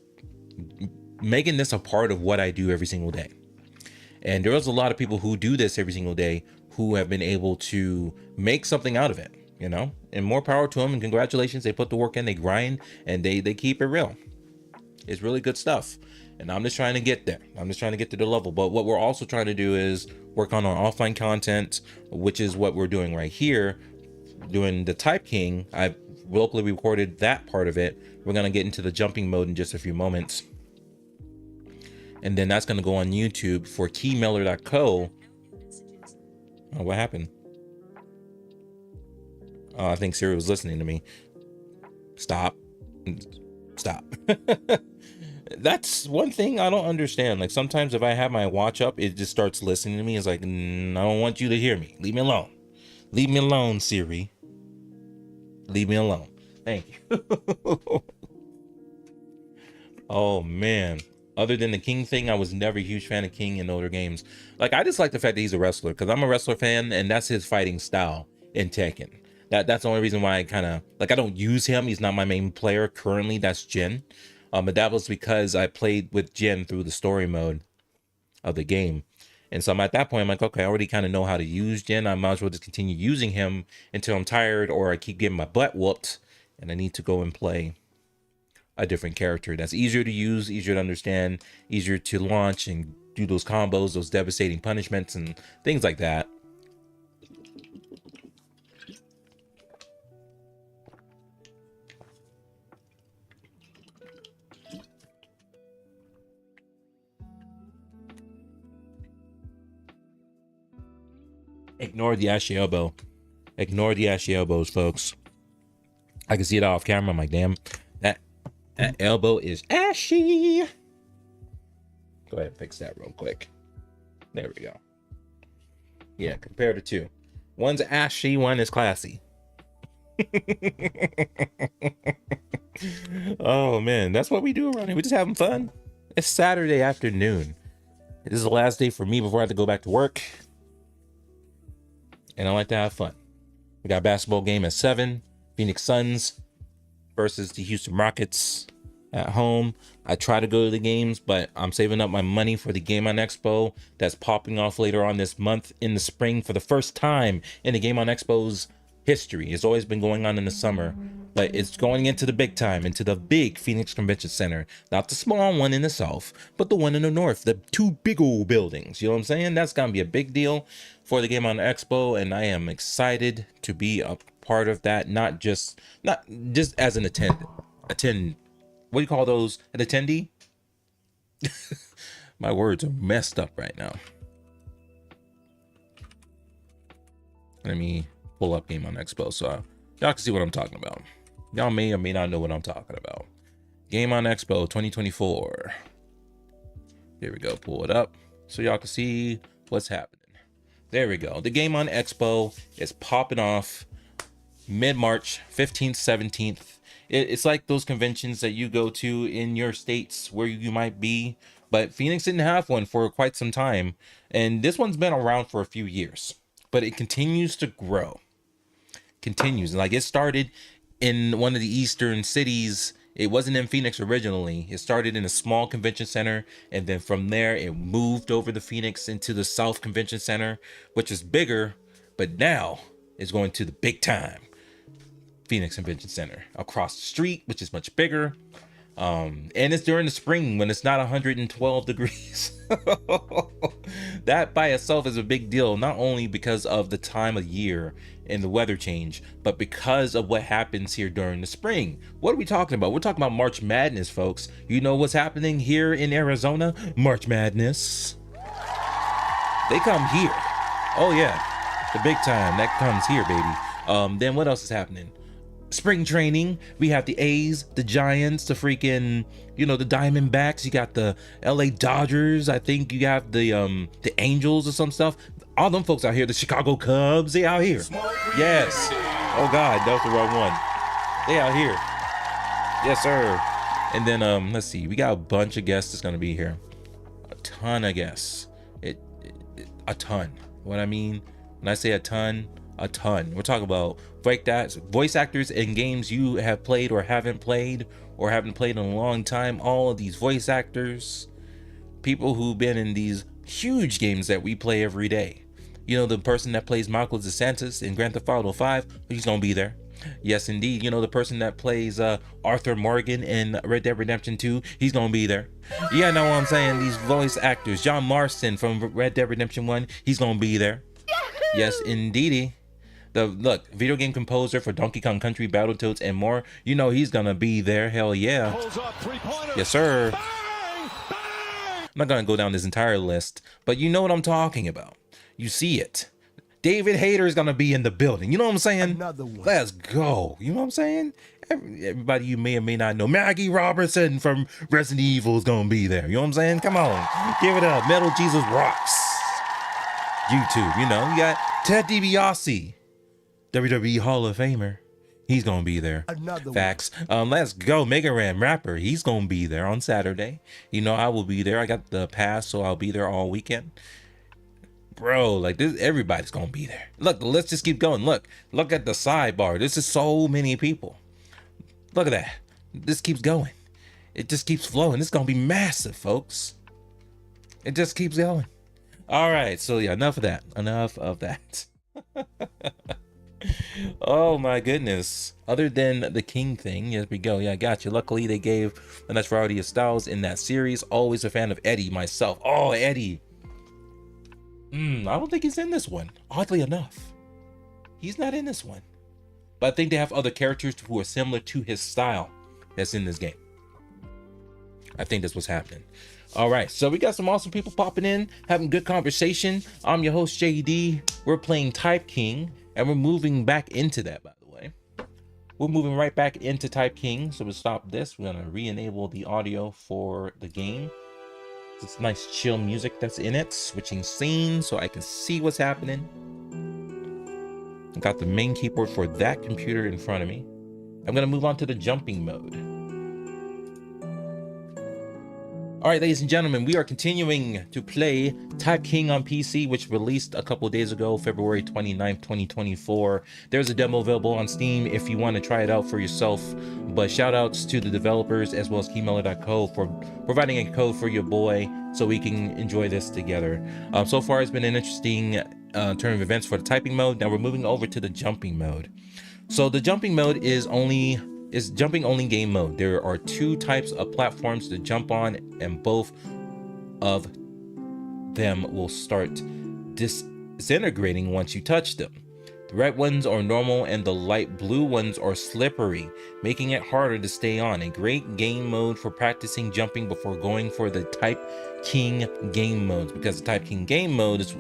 making this a part of what I do every single day. And there was a lot of people who do this every single day who have been able to make something out of it, you know, and more power to them. And congratulations. They put the work in, they grind, and they keep it real. It's really good stuff. And I'm just trying to get there. I'm just trying to get to the level. But what we're also trying to do is work on our offline content, which is what we're doing right here. Doing the typeking. I've locally recorded that part of it. We're going to get into the jumping mode in just a few moments. And then that's going to go on YouTube for keymailer.co. Oh, what happened? Oh, I think Siri was listening to me. Stop. That's one thing I don't understand. Like sometimes if I have my watch up, it just starts listening to me. It's like, I don't want you to hear me. Leave me alone. Leave me alone, Siri. Leave me alone. Thank you. Oh, man. Other than the King thing, I was never a huge fan of King in older games. Like, I just like the fact that he's a wrestler, because I'm a wrestler fan, and that's his fighting style in Tekken. That's the only reason why I kind of, like, I don't use him. He's not my main player currently. That's Jin. But that was because I played with Jin through the story mode of the game. And so I'm at that point, I'm like, okay, I already kind of know how to use Jin. I might as well just continue using him until I'm tired or I keep getting my butt whooped and I need to go and play a different character that's easier to use, easier to understand, easier to launch and do those combos, those devastating punishments and things like that. Ignore the ashy elbow. Ignore the ashy elbows, folks. I can see it off camera. I'm like, damn, that elbow is ashy. Go ahead and fix that real quick. There we go. Yeah, compare the two. One's ashy, one is classy. Oh man, that's what we do around here. We just having fun. It's Saturday afternoon. This is the last day for me before I have to go back to work. And I like to have fun. We got a basketball game at 7. Phoenix Suns versus the Houston Rockets at home. I try to go to the games, but I'm saving up my money for the Game on Expo that's popping off later on this month in the spring for the first time in the Game on Expo's history. It's always been going on in the summer, but it's going into the big time, into the big Phoenix Convention Center. Not the small one in the south, but the one in the north, the 2 big old buildings. You know what I'm saying? That's gonna be a big deal for the Game on Expo, and I am excited to be a part of that, not just as an attend what do you call those, an attendee? My words are messed up right now. Let me pull up Game on Expo so y'all can see what I'm talking about. Y'all may or may not know what I'm talking about. Game on Expo 2024. Here we go. Pull it up so y'all can see what's happening. There we go. The Game on Expo is popping off mid-March, 15th, 17th. It's like those conventions that you go to in your states where you might be, but Phoenix didn't have one for quite some time. And this one's been around for a few years, but it continues to grow. Continues. Like it started in one of the eastern cities. It wasn't in Phoenix originally. It started in a small convention center, and then from there it moved over the Phoenix into the South Convention Center, which is bigger, but now it's going to the big time Phoenix Convention Center across the street, which is much bigger. And it's during the spring when it's not 112 degrees. That by itself is a big deal, not only because of the time of year and the weather change, but because of what happens here during the spring. What are we talking about? We're talking about March Madness, folks. You know what's happening here in Arizona? March Madness. They come here. Oh yeah, the big time that comes here, baby. Then what else is happening? Spring training. We have the A's, the Giants, the freaking, you know, the Diamondbacks. You got the LA Dodgers. I think you have the Angels or some stuff. All them folks out here, the Chicago Cubs, they out here. Yes. Oh God, that was the wrong one. They out here. Yes, sir. And then let's see. We got a bunch of guests that's gonna be here. A ton of guests. A ton. What I mean when I say a ton. We're talking about voice actors in games you have played or haven't played in a long time. All of these voice actors, people who've been in these huge games that we play every day. You know, the person that plays Michael DeSantis in Grand Theft Auto 5, he's gonna be there. Yes, indeed. You know, the person that plays Arthur Morgan in Red Dead Redemption 2, he's gonna be there. Yeah, I know what I'm saying. These voice actors, John Marston from Red Dead Redemption 1, he's gonna be there. Yes, indeedy. Look, video game composer for Donkey Kong Country, Battletoads, and more. You know he's gonna be there. Hell yeah. Yes, sir. I'm not gonna go down this entire list, but you know what I'm talking about. You see it. David Hayter is gonna be in the building. You know what I'm saying? Let's go. You know what I'm saying? Everybody you may or may not know. Maggie Robertson from Resident Evil is gonna be there. You know what I'm saying? Come on, give it up. Metal Jesus Rocks. YouTube. You know, you got Ted DiBiase, WWE Hall of Famer. He's gonna be there. Facts. Let's go. Mega Ran rapper. He's gonna be there on Saturday. You know I will be there. I got the pass, so I'll be there all weekend. Bro, like this, everybody's gonna be there. Look, let's just keep going. Look at the sidebar. This is so many people. Look at that. This keeps going. It just keeps flowing. It's gonna be massive, folks. It just keeps going. All right, so yeah, enough of that. Oh my goodness. Other than the King thing, here we go. Yeah, I got you. Luckily they gave a nice variety of styles in that series. Always a fan of Eddie myself. Oh, Eddie. I don't think he's in this one. Oddly enough, he's not in this one, but I think they have other characters who are similar to his style that's in this game. I think that's what's happening. All right, so we got some awesome people popping in, having good conversation. I'm your host, JD. We're playing typeking, and we're moving back into that, by the way. We're moving right back into typeking, so we'll stop this. We're gonna re-enable the audio for the game. It's nice chill music that's in it, switching scenes so I can see what's happening. I got the main keyboard for that computer in front of me. I'm gonna move on to the jumping mode. All right, ladies and gentlemen, we are continuing to play typeking on PC, which released a couple days ago, February 29th, 2024. There's a demo available on Steam if you want to try it out for yourself. But shout outs to the developers as well as Keymailer.co for providing a code for your boy so we can enjoy this together. So far, it's been an interesting turn of events for the typing mode. Now we're moving over to the jumping mode. So the jumping mode is jumping only game mode. There are two types of platforms to jump on, and both of them will start disintegrating once you touch them. The red ones are normal and the light blue ones are slippery, making it harder to stay on. A great game mode for practicing jumping before going for the typeking game modes, because the typeking game mode is,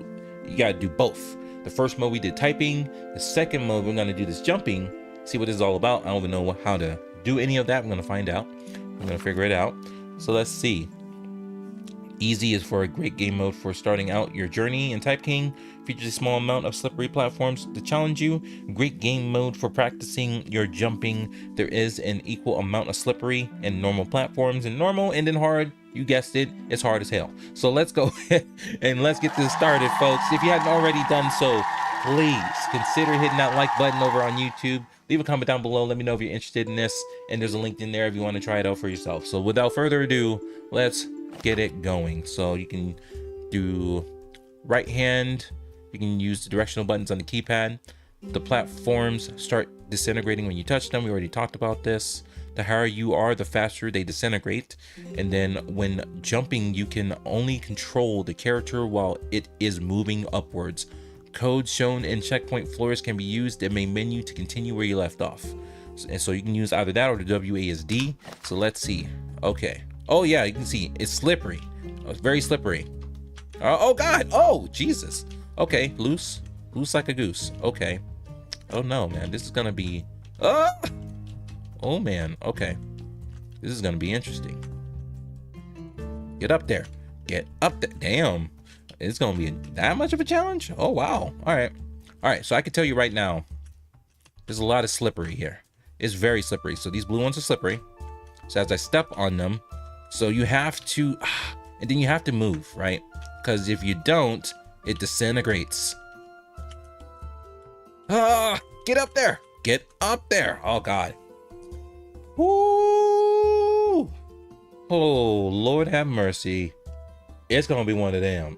you gotta do both. The first mode we did typing, the second mode we're gonna do this jumping. See what this is all about. I don't even know how to do any of that. I'm gonna find out. I'm gonna figure it out. So let's see. Easy is for a great game mode for starting out your journey in typeking. Features a small amount of slippery platforms to challenge you. Great game mode for practicing your jumping. There is an equal amount of slippery and normal platforms. And normal and then hard, you guessed it, it's hard as hell. So let's go ahead and let's get this started, folks. If you hadn't already done so, please consider hitting that like button over on YouTube. Leave a comment down below. Let me know if you're interested in this. And there's a link in there if you want to try it out for yourself. So without further ado, let's get it going. So you can do right hand. You can use the directional buttons on the keypad. The platforms start disintegrating when you touch them. We already talked about this. The higher you are, the faster they disintegrate. And then when jumping, you can only control the character while it is moving upwards. Codes shown in checkpoint floors can be used in main menu to continue where you left off. And so you can use either that or the WASD. So let's see. Okay. Oh yeah, you can see it's slippery. It's very slippery. Oh God. Oh Jesus. Okay, loose like a goose. Okay. Oh no, man, this is gonna be. Oh man. Okay. This is gonna be interesting. Get up there. Get up there. Damn. It's gonna be that much of a challenge. Oh wow. All right. So I can tell you right now, there's a lot of slippery here. It's very slippery. So these blue ones are slippery. So as I step on them, so you have to, and then you have to move, right? Because if you don't, it disintegrates. Get up there. Get up there. Oh God. Woo! Oh Lord have mercy. It's gonna be one of them.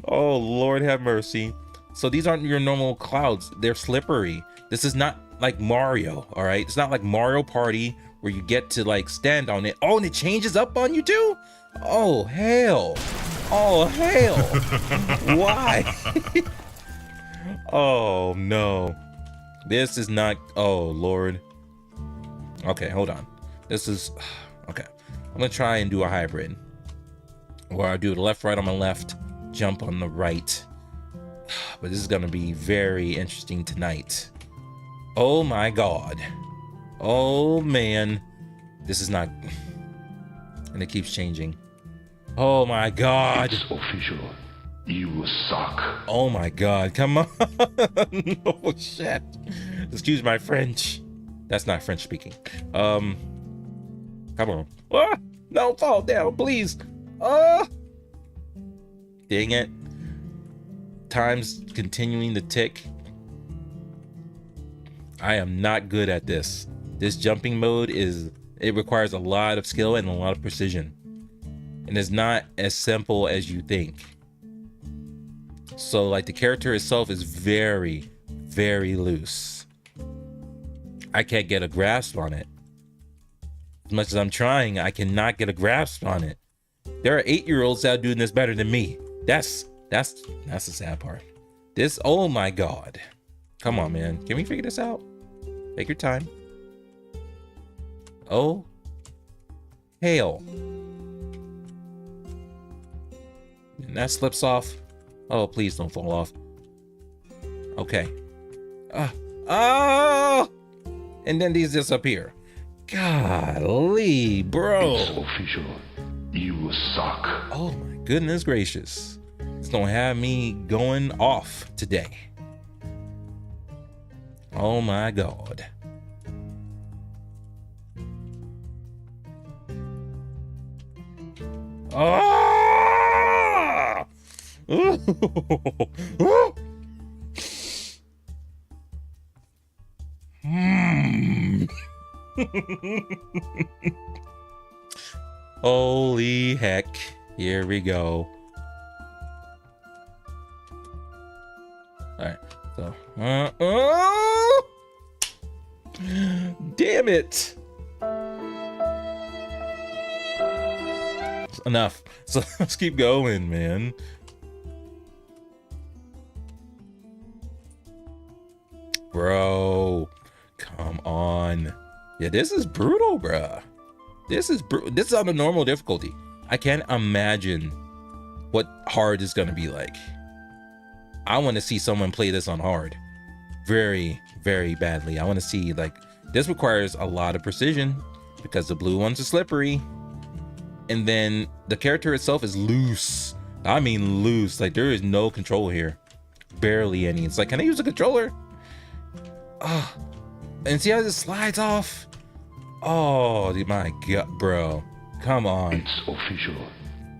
Oh Lord have mercy. So these aren't your normal clouds. They're slippery. This is not like Mario, all right? It's not like Mario Party where you get to like stand on it. Oh, and it changes up on you too? Oh, hell. Oh, hell. Why? Oh, no. This is not, oh, Lord. Okay, hold on. This is, okay. I'm gonna try and do a hybrid. Where I do the left, right on my left, jump on the right. But this is gonna be very interesting tonight. Oh my God. Oh man. This is not, and it keeps changing. Oh my God. It's official. You suck. Oh my God, come on. Oh shit. Excuse my French. That's not French speaking. Come on. Ah, no, fall down, please. Dang it. Time's continuing to tick. I am not good at this. This jumping mode it requires a lot of skill and a lot of precision. And it's not as simple as you think. So like the character itself is very, very loose. I can't get a grasp on it. As much as I'm trying, I cannot get a grasp on it. There are 8-year-olds out doing this better than me. That's the sad part. This, oh my God. Come on, man. Can we figure this out? Take your time. Oh. Hail. And that slips off. Oh, please don't fall off. Okay. Oh! And then these disappear. Golly, bro. It's official. You suck. Oh my goodness gracious. It's gonna have me going off today. Oh my God. Ah! Holy heck. Here we go. Alright, so damn it. Enough. So let's keep going, man. Bro, come on. Yeah, this is brutal, bruh. This is on the normal difficulty. I can't imagine what hard is gonna be like. I want to see someone play this on hard very, very badly. I want to see, like, this requires a lot of precision because the blue ones are slippery, and then the character itself is loose. I mean loose. Like, there is no control here, barely any. It's like, can I use a controller? And see how this slides off? Oh my God, bro, come on. It's official.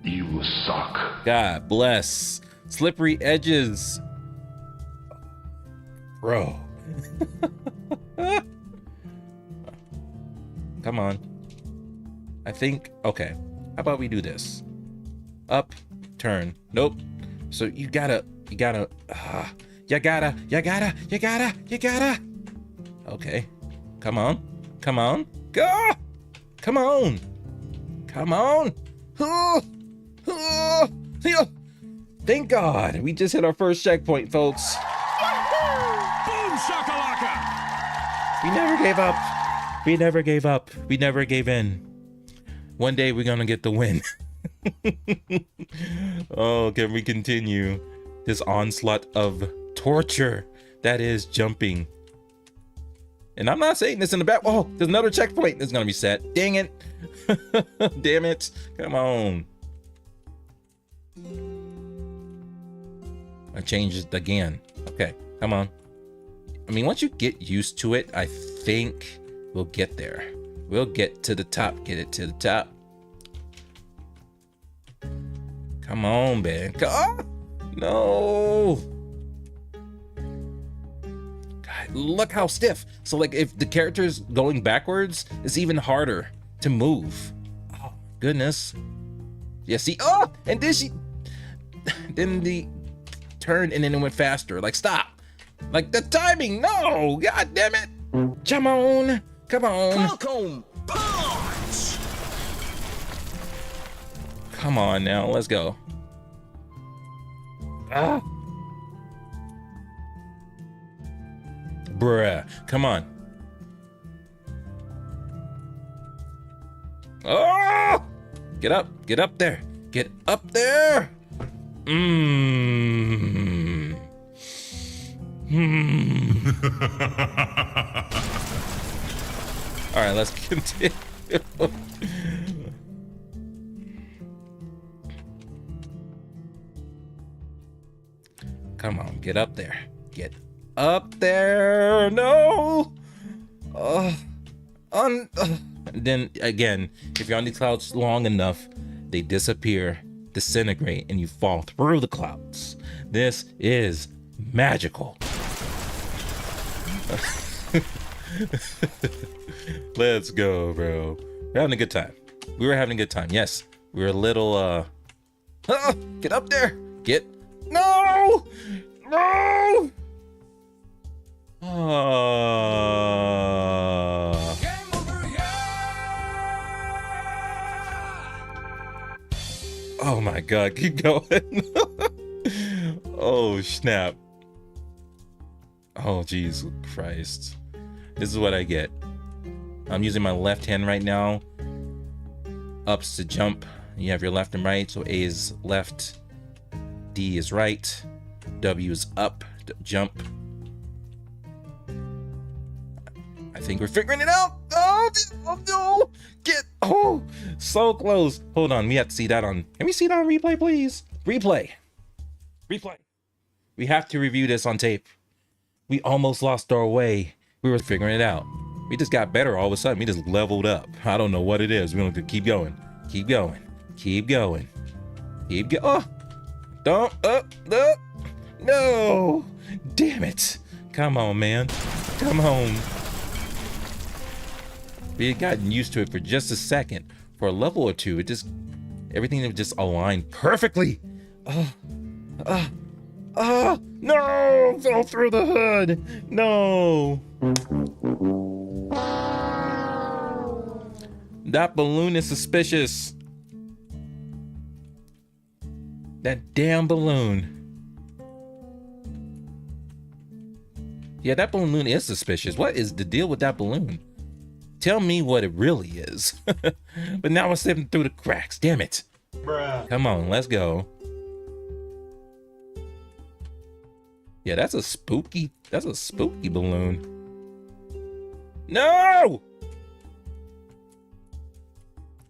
You suck. God bless. Slippery edges, bro. Come on. I think, okay, how about we do this? Up, turn. Nope. So you gotta You gotta. Okay. Come on. Go! Come on. Thank God. We just hit our first checkpoint, folks. Boom shakalaka! We never gave up. We never gave in. One day we're gonna get the win. Oh, can we continue this onslaught of torture that is jumping? And I'm not saying this in the back. Oh, there's another checkpoint that's gonna be set. Dang it. Damn it. Come on. I changed it again. Okay, come on. I mean, once you get used to it, I think we'll get there. We'll get to the top. Get it to the top. Come on, man. Oh, no. God, look how stiff. So, like, if the character's going backwards, it's even harder to move. Oh, goodness. Yeah, see? Oh, and then the turn, and then it went faster. Like, stop. Like, the timing. No. God damn it. Come on. Welcome, punch! Come on now, let's go. Ah. Bruh, come on. Oh! Get up there. Get up there. All right, let's continue. Come on, get up there. Get up there. No. Then again, if you're on these clouds long enough, they disappear, disintegrate, and you fall through the clouds. This is magical. Let's go, bro. We're having a good time. We were having a good time. Yes, we were a little get up there. No. Oh my God, keep going. Oh snap. Oh Jesus Christ. This is what I get. I'm using my left hand right now. Up's to jump. You have your left and right, so A is left, D is right, W is up, jump. I think we're figuring it out. Oh no! Oh, so close. Hold on, we have to see that on. Can we see that on replay, please? Replay. We have to review this on tape. We almost lost our way. We were figuring it out. We just got better all of a sudden. We just leveled up. I don't know what it is. We're going to keep going. Oh, don't. No. Damn it. Come on, man. Come on. We had gotten used to it for just a second. For a level or two, everything would just align perfectly. No! Fell through the hood. No. That balloon is suspicious. That damn balloon. Yeah, that balloon is suspicious. What is the deal with that balloon? Tell me what it really is. But now it's slipping through the cracks. Damn it. Bruh. Come on, let's go. Yeah, that's a spooky balloon. No!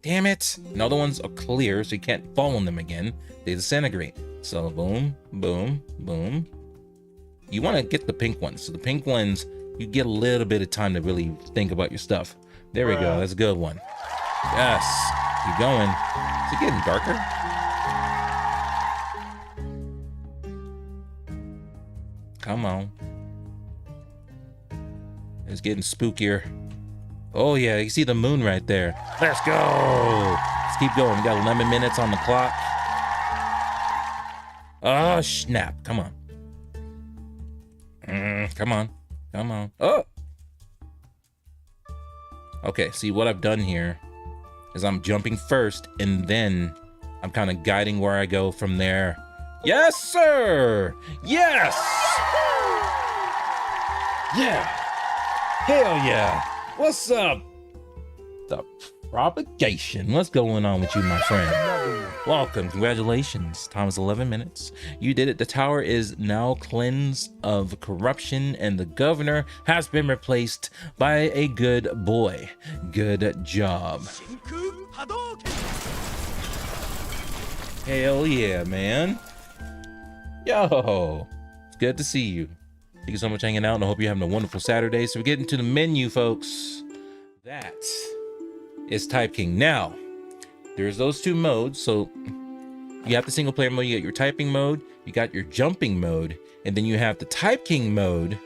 Damn it. And other ones are clear, so you can't fall on them again. They disintegrate. So boom, boom, boom. You want to get the pink ones. So the pink ones, you get a little bit of time to really think about your stuff. There we go. That's a good one. Yes. Keep going. Is it getting darker? Come on. It's getting spookier. Oh yeah, you see the moon right there. Let's go. Let's keep going. We got 11 minutes on the clock. Oh snap. Come on. Come on. Come on. Oh! Okay, see what I've done here is I'm jumping first and then I'm kind of guiding where I go from there. Yes, sir! Yes! Yeah! Hell yeah! What's up? The propagation. What's going on with you, my friend? Welcome. Congratulations. Time is 11 minutes. You did it. The tower is now cleansed of corruption and the governor has been replaced by a good boy. Good job. Hell yeah, man. Yo, it's good to see you. Thank you so much for hanging out, and I hope you're having a wonderful Saturday. So we're getting to the menu, folks. That is typeking. Now, there's those two modes. So you have the single player mode, you got your typing mode, you got your jumping mode, and then you have the typeking mode,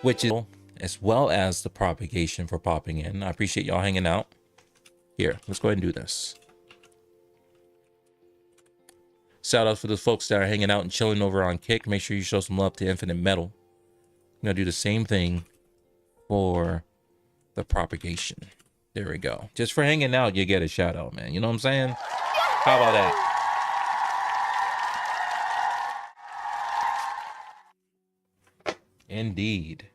which is as well as the propagation for popping in. I appreciate y'all hanging out. Here, let's go ahead and do this. Shout out for the folks that are hanging out and chilling over on Kick. Make sure you show some love to Infinite Metal. I'm gonna do the same thing for the propagation. There we go. Just for hanging out, you get a shout out, man. You know what I'm saying? How about that? Indeed.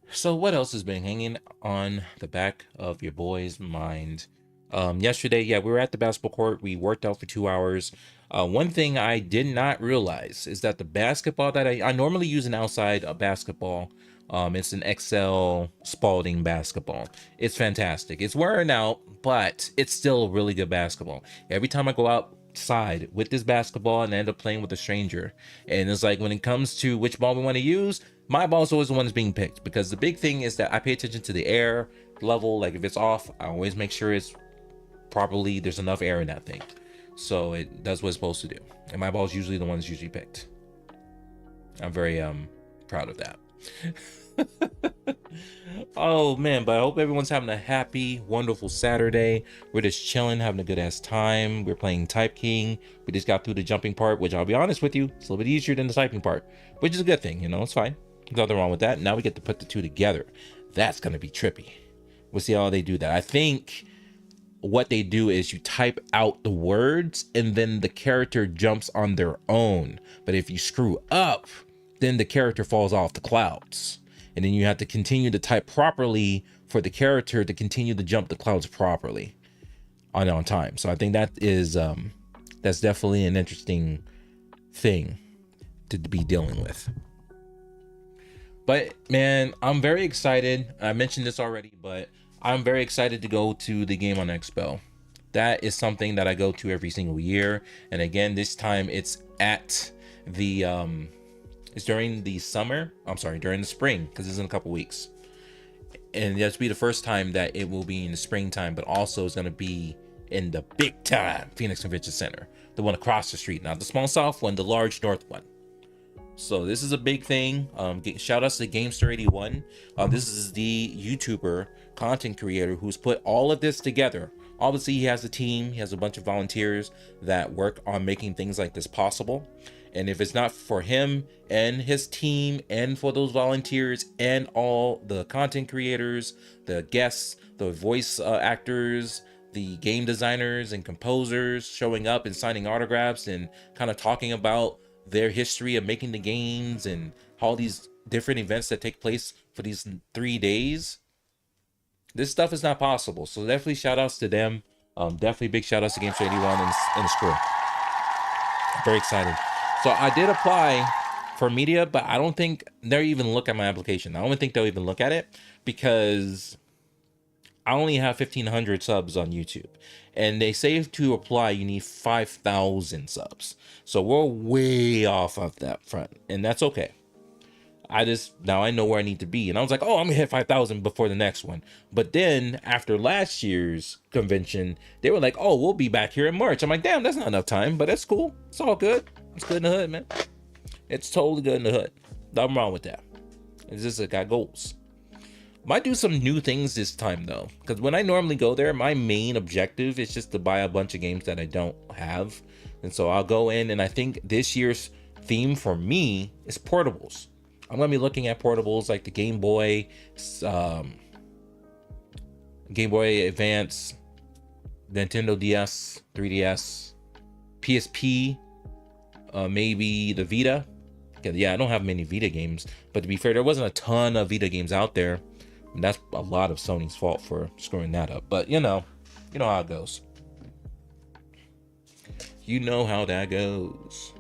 So what else has been hanging on the back of your boy's mind? Yesterday, yeah, we were at the basketball court. We worked out for 2 hours. One thing I did not realize is that the basketball that I normally use an outside basketball. It's an XL Spalding basketball. It's fantastic. It's wearing out, but it's still a really good basketball. Every time I go outside with this basketball and I end up playing with a stranger, and it's like when it comes to which ball we want to use, my ball is always the one that's being picked, because the big thing is that I pay attention to the air level. Like if it's off, I always make sure it's properly, there's enough air in that thing, so it does what it's supposed to do. And my ball is usually the one that's usually picked. I'm very proud of that. Oh man, but I hope everyone's having a happy, wonderful Saturday. We're just chilling, having a good ass time. We're playing typeking. We just got through the jumping part, which I'll be honest with you, it's a little bit easier than the typing part, which is a good thing. You know, it's fine. There's nothing wrong with that. Now we get to put the two together. That's gonna be trippy. We'll see how they do that. I think what they do is you type out the words and then the character jumps on their own. But if you screw up, then the character falls off the clouds. And then you have to continue to type properly for the character to continue to jump the clouds properly on time. So I think that is that's definitely an interesting thing to be dealing with. But man, I'm very excited. I mentioned this already, but I'm very excited to go to the Game on Expo. That is something that I go to every single year. And again, this time it's at the it's during the summer. I'm sorry, during the spring, because it's in a couple weeks. And that's be the first time that it will be in the springtime, but also it's going to be in the big time Phoenix Convention Center, the one across the street, not the small south one, the large north one. So this is a big thing. Shout outs to Gamester81. This is the YouTuber content creator who's put all of this together. Obviously he has a team, he has a bunch of volunteers that work on making things like this possible. And if it's not for him and his team and for those volunteers and all the content creators, the guests, the voice actors, the game designers and composers showing up and signing autographs and kind of talking about their history of making the games and all these different events that take place for these 3 days, this stuff is not possible. So definitely shout outs to them. Definitely big shout outs to Games81 and his crew. I'm very excited. So I did apply for media, but I don't think they'll even look at my application. I don't think they'll even look at it because I only have 1,500 subs on YouTube. And they say to apply, you need 5,000 subs. So we're way off of that front. And that's okay. Now I know where I need to be. And I was like, oh, I'm gonna hit 5,000 before the next one. But then after last year's convention, they were like, oh, we'll be back here in March. I'm like, damn, that's not enough time, but that's cool. It's all good. It's good in the hood, man. It's totally good in the hood. Nothing wrong with that. It's just I got goals. Might do some new things this time though, because when I normally go there, my main objective is just to buy a bunch of games that I don't have. And so I'll go in, and I think this year's theme for me is portables. I'm gonna be looking at portables like the Game Boy, Game Boy Advance, Nintendo DS, 3DS, PSP, maybe the Vita. Yeah, I don't have many Vita games, but to be fair, there wasn't a ton of Vita games out there. And that's a lot of Sony's fault for screwing that up. But you know how it goes. You know how that goes.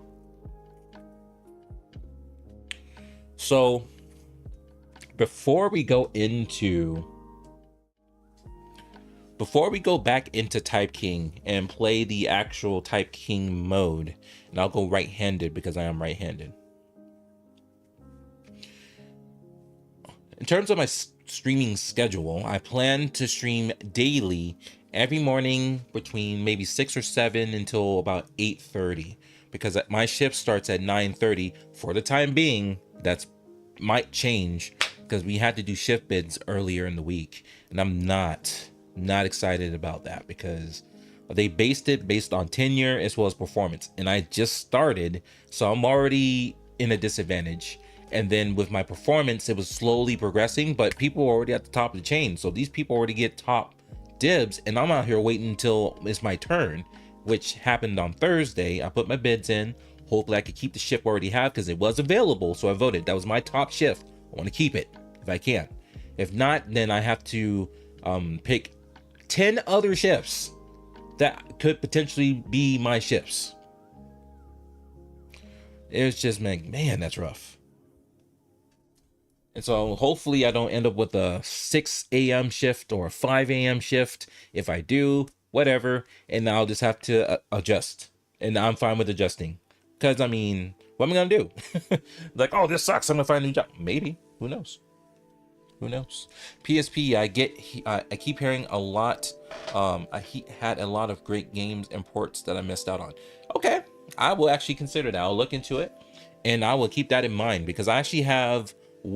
So before we go back into typeking and play the actual typeking mode, and I'll go right-handed because I am right-handed. In terms of my streaming schedule, I plan to stream daily every morning between maybe 6 or 7 until about 8:30, because my shift starts at 9:30 for the time being. That's might change because we had to do shift bids earlier in the week, and I'm not excited about that because they based on tenure as well as performance, and I just started, so I'm already in a disadvantage. And then with my performance, it was slowly progressing, but people were already at the top of the chain, so these people already get top dibs, and I'm out here waiting until it's my turn, which happened on Thursday. I put my bids in. Hopefully I could keep the shift I already have because it was available, so I voted. That was my top shift. I want to keep it if I can. If not, then I have to pick 10 other shifts that could potentially be my shifts. It was just, man, that's rough. And so hopefully I don't end up with a 6 a.m. shift or a 5 a.m. shift. If I do, whatever, and I'll just have to adjust. And I'm fine with adjusting. Because, I mean, what am I going to do? Like, oh, this sucks, I'm going to find a new job. Maybe. Who knows? Who knows? PSP, I keep hearing a lot. I had a lot of great games and ports that I missed out on. Okay, I will actually consider that. I'll look into it, and I will keep that in mind, because I actually have a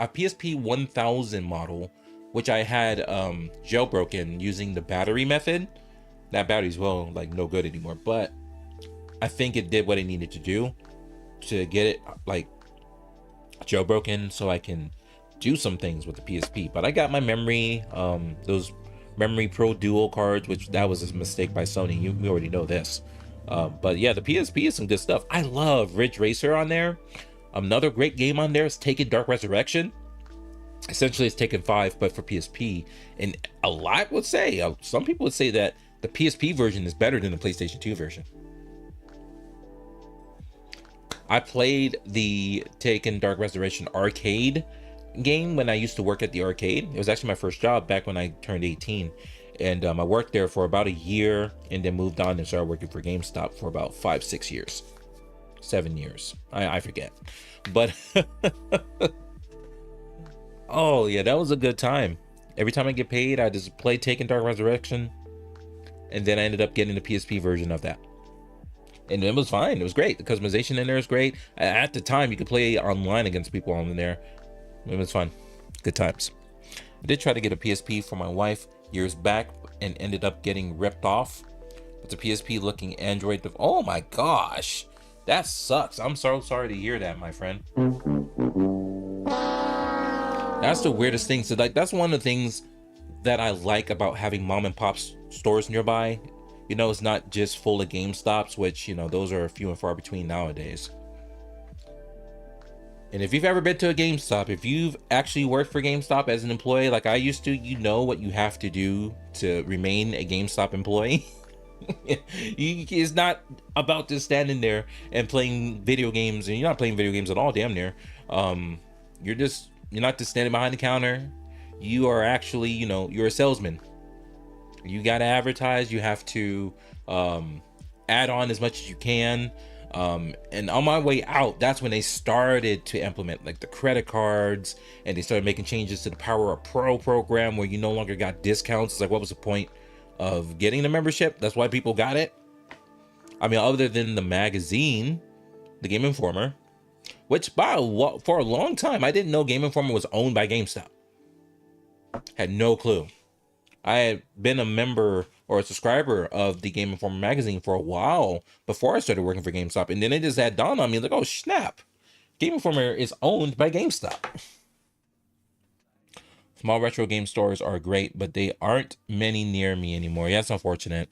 PSP 1000 model, which I had jailbroken using the battery method. That battery's no good anymore, but I think it did what it needed to do to get it jailbroken so I can do some things with the PSP. But I got my memory, those Memory Pro Dual cards, which that was a mistake by Sony. You already know this. But yeah, the PSP is some good stuff. I love Ridge Racer on there. Another great game on there is Taken Dark Resurrection. Essentially, it's Taken 5, but for PSP. And a lot would say, some people would say that the PSP version is better than the PlayStation 2 version. I played the Taken Dark Resurrection arcade game when I used to work at the arcade. It was actually my first job back when I turned 18. And I worked there for about a year and then moved on and started working for GameStop for about 5-6 years. 7 years. I forget. But oh yeah, that was a good time. Every time I get paid, I just play Taken Dark Resurrection, and then I ended up getting the PSP version of that, and it was fine. It was great. The customization in there is great. At the time, you could play online against people on there. It was fun. Good times. I did try to get a PSP for my wife years back and ended up getting ripped off. But the PSP looking Android oh my gosh, that sucks. I'm so sorry to hear that, my friend. That's the weirdest thing. So that's one of the things that I like about having mom and pop stores nearby. It's not just full of GameStops, which those are few and far between nowadays. And if you've ever been to a GameStop, if you've actually worked for GameStop as an employee like I used to, you know what you have to do to remain a GameStop employee. It's not about just standing there and playing video games, and you're not playing video games at all, damn near. You're not just standing behind the counter. You are actually, you're a salesman. You got to advertise. You have to add on as much as you can. And on my way out, that's when they started to implement the credit cards, and they started making changes to the Power Up Pro program where you no longer got discounts. It's what was the point of getting the membership? That's why people got it. I mean, other than the magazine, the Game Informer, which for a long time, I didn't know Game Informer was owned by GameStop. Had no clue. I had been a member or a subscriber of the Game Informer magazine for a while before I started working for GameStop, and then it just had dawned on me like, oh snap, Game Informer is owned by GameStop. Small retro game stores are great, but they aren't many near me anymore. Yeah, that's unfortunate.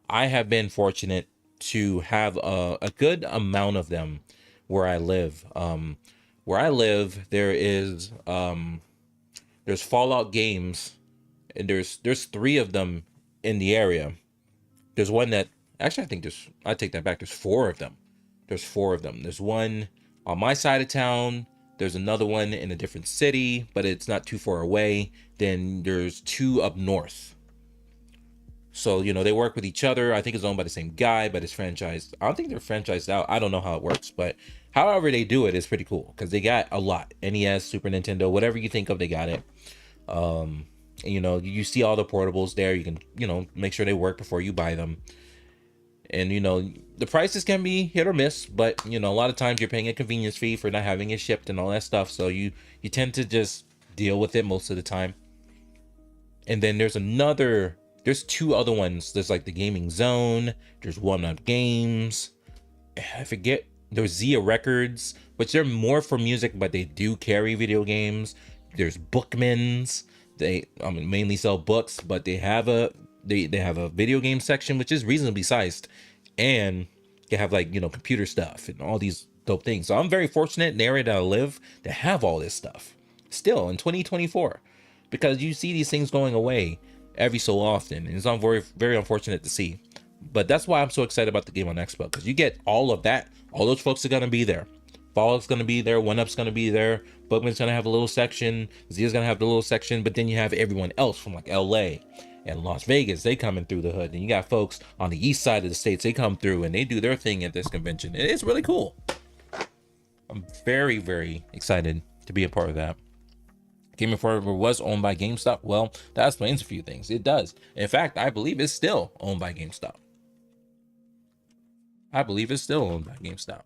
I have been fortunate to have a good amount of them where I live. Where I live, there's Fallout Games, and there's 3 of them in the area. There's one that actually I take that back. There's 4 of them. There's 4 of them. There's one on my side of town. There's another one in a different city, but it's not too far away. Then there's 2 up north. So, you know, they work with each other. I think it's owned by the same guy, but it's franchised. I don't think they're franchised out. I don't know how it works, but however they do it is pretty cool because they got a lot. NES, Super Nintendo, whatever you think of, they got it. And, you know, you see all the portables there. You can, you know, make sure they work before you buy them. And, you know, the prices can be hit or miss, but, you know, a lot of times you're paying a convenience fee for not having it shipped and all that stuff. So you tend to just deal with it most of the time. And then there's 2 other ones. There's like the Gaming Zone. There's One Up Games. I forget. There's Zia Records, which they're more for music, but they do carry video games. There's Bookmans. They mainly sell books, but they have a video game section, which is reasonably sized, and they have, like, you know, computer stuff and all these dope things. So I'm very fortunate in the area that I live to have all this stuff still in 2024, because you see these things going away every so often, and it's very, very unfortunate to see. But that's why I'm so excited about the Game on Expo, because you get all of that. All those folks are gonna be there. Fallout's gonna be there. One Up's gonna be there. Bookman's gonna have a little section. Zia's gonna have the little section. But then you have everyone else from like LA and Las Vegas. They coming through the hood. And you got folks on the east side of the states. They come through and they do their thing at this convention. It's really cool. I'm very, very excited to be a part of that. Game Informer was owned by GameStop. Well, that explains a few things. It does. In fact, I believe it's still owned by GameStop. I believe it's still owned by GameStop.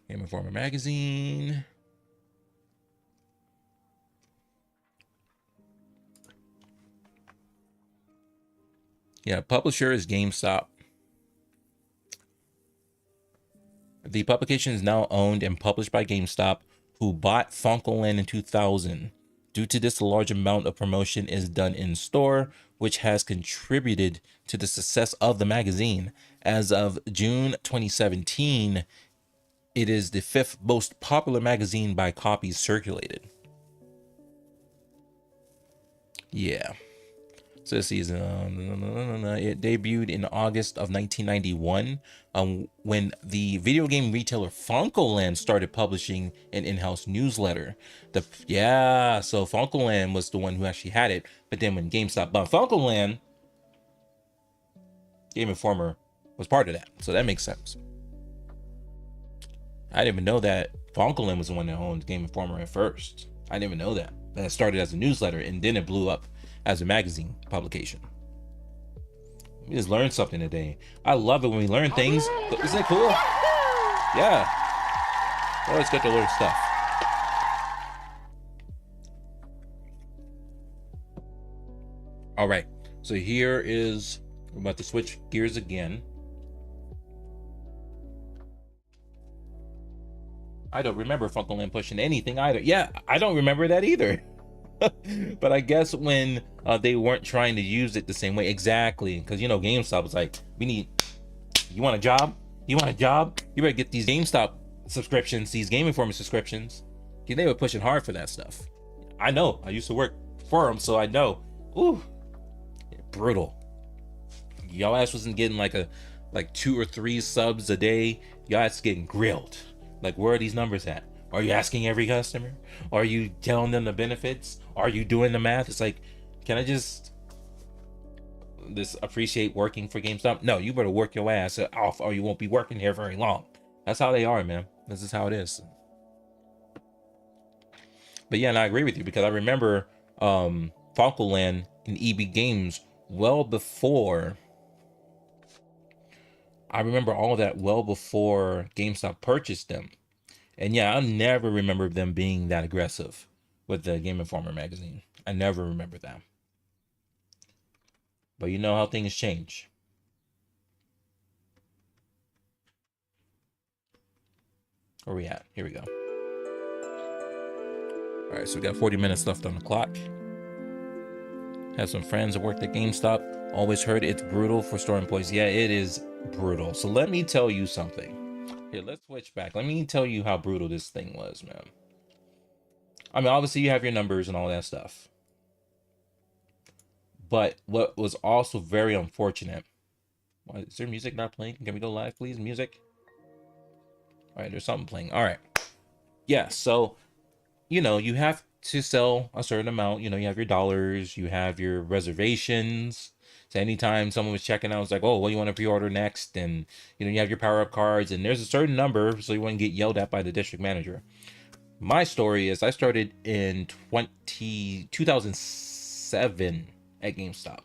Game Informer magazine. Yeah, publisher is GameStop. The publication is now owned and published by GameStop, who bought FuncoLand in 2000. Due to this, a large amount of promotion is done in store, which has contributed to the success of the magazine. As of June 2017, it is the 5th most popular magazine by copies circulated. Yeah. So this season, it debuted in August of 1991, when the video game retailer FuncoLand started publishing an in-house newsletter. So FuncoLand was the one who actually had it, but then when GameStop bought FuncoLand, Game Informer was part of that, so that makes sense. I didn't even know that FuncoLand was the one that owned Game Informer at first. I didn't even know that. That started as a newsletter, and then it blew up as a magazine publication. We just learned something today. I love it when we learn things. Isn't it cool? Yeah. Always good to learn stuff. All right. So here is, we're about to switch gears again. I don't remember FuncoLand pushing anything either. Yeah, I don't remember that either. But I guess when they weren't trying to use it the same way. Exactly. Because, you know, GameStop was like, you want a job? You want a job? You better get these GameStop subscriptions, these Game Informer subscriptions. They were pushing hard for that stuff. I know. I used to work for them, so I know. Ooh, brutal. Y'all ass wasn't getting like 2 or 3 subs a day. Y'all ass getting grilled. Like, where are these numbers at? Are you asking every customer? Are you telling them the benefits? Are you doing the math? It's like, can I just appreciate working for GameStop? No, you better work your ass off or you won't be working here very long. That's how they are, man. This is how it is. But yeah, and I agree with you, because I remember FuncoLand and EB Games well before. I remember all of that well before GameStop purchased them. And yeah, I never remember them being that aggressive with the Game Informer magazine. I never remember that. But you know how things change. Where we at? Here we go. All right, so we got 40 minutes left on the clock. Have some friends that worked at GameStop. Always heard it's brutal for store employees. Yeah, it is brutal. So let me tell you something. Here, let's switch back. Let me tell you how brutal this thing was, man. I mean, obviously you have your numbers and all that stuff. But what was also very unfortunate. Why is there music not playing? Can we go live, please? Music? All right, there's something playing. All right. Yeah, so, you know, you have to sell a certain amount. You know, you have your dollars, you have your reservations. So anytime someone was checking out, it's like, oh, what do you want to pre-order next? And, you know, you have your power-up cards, and there's a certain number, so you wouldn't get yelled at by the district manager. My story is I started in 2007 at GameStop.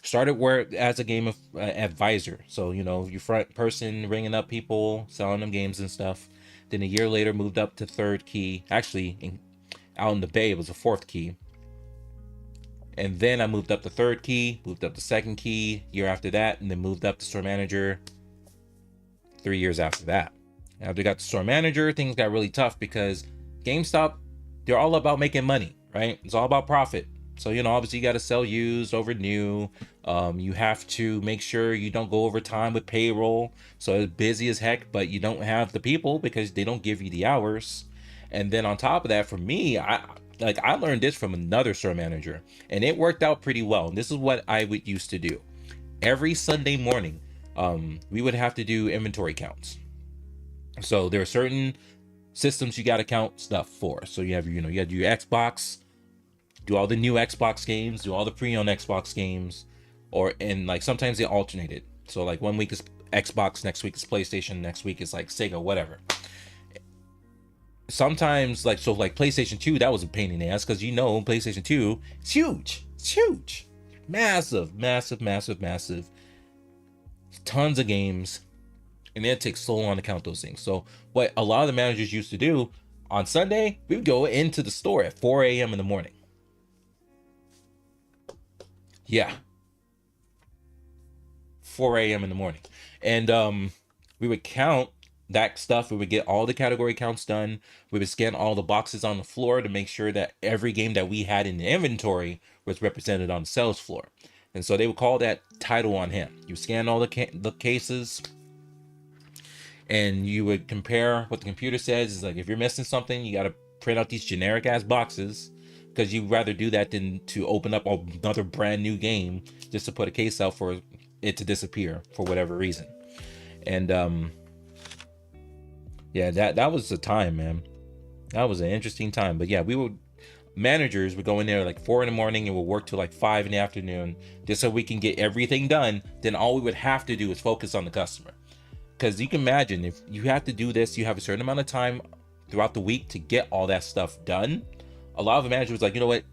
Started work as a game advisor. So, you know, your front person ringing up people, selling them games and stuff. Then a year later, moved up to third key. Actually, out in the Bay, it was a fourth key. And then I moved up to third key, moved up to second key, year after that, and then moved up to store manager 3 years after that. After I got to store manager, things got really tough because GameStop, they're all about making money, right? It's all about profit. So, you know, obviously you got to sell used over new. You have to make sure you don't go over time with payroll. So it's busy as heck, but you don't have the people because they don't give you the hours. And then on top of that, for me, I learned this from another store manager, and it worked out pretty well. And this is what I would used to do. Every Sunday morning, we would have to do inventory counts. So there are certain systems you got to count stuff for. So you have, you know, you got your Xbox, do all the new Xbox games, do all the pre-owned Xbox games, and like sometimes they alternate it. So like 1 week is Xbox, next week is PlayStation, next week is like Sega, whatever. Sometimes like PlayStation 2, that was a pain in the ass because, you know, PlayStation 2, it's huge, massive, tons of games, and it takes so long to count those things. So what a lot of the managers used to do on Sunday, we would go into the store at 4 a.m. in the morning. Yeah, 4 a.m. in the morning, and we would count that stuff. We would get all the category counts done. We would scan all the boxes on the floor to make sure that every game that we had in the inventory was represented on the sales floor. And so they would call that title on hand. You scan all the cases, and you would compare what the computer says. Is like, if you're missing something, you got to print out these generic ass boxes, because you'd rather do that than to open up another brand new game just to put a case out for it to disappear for whatever reason. And yeah, that was the time, man. That was an interesting time. But yeah, managers would go in there like 4 in the morning and we'll work till like 5 in the afternoon just so we can get everything done. Then all we would have to do is focus on the customer. Because you can imagine, if you have to do this, you have a certain amount of time throughout the week to get all that stuff done. A lot of the managers was like, you know what,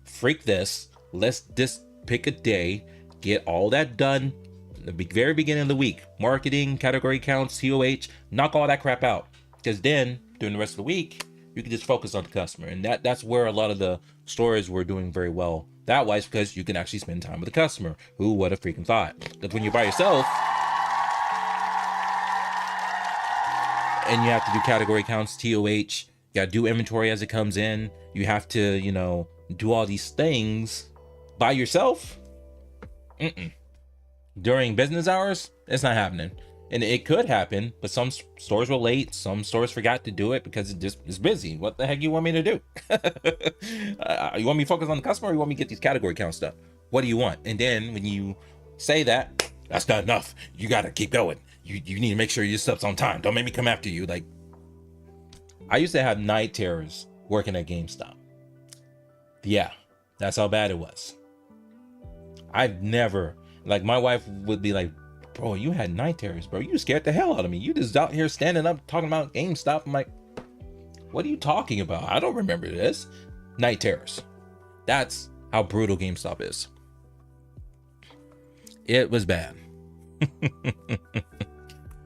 freak this. Let's just pick a day, get all that done at the very beginning of the week. Marketing, category counts, TOH, knock all that crap out. Because then during the rest of the week, you can just focus on the customer. And that's where a lot of the stores were doing very well that wise, because you can actually spend time with the customer. Who would have freaking thought? Because when you're by yourself and you have to do category counts, TOH, you gotta do inventory as it comes in, you have to, you know, do all these things by yourself. During business hours, it's not happening. And it could happen, but some stores were late, some stores forgot to do it because it's busy. What the heck you want me to do? You want me to focus on the customer, or you want me to get these category count stuff? What do you want? And then when you say that, that's not enough, you gotta keep going. You need to make sure your stuff's on time. Don't make me come after you. Like, I used to have night terrors working at GameStop. Yeah, that's how bad it was. I've never, like, my wife would be like, bro, you had night terrors, bro. You scared the hell out of me. You just out here standing up talking about GameStop. I'm like, what are you talking about? I don't remember this. Night terrors. That's how brutal GameStop is. It was bad.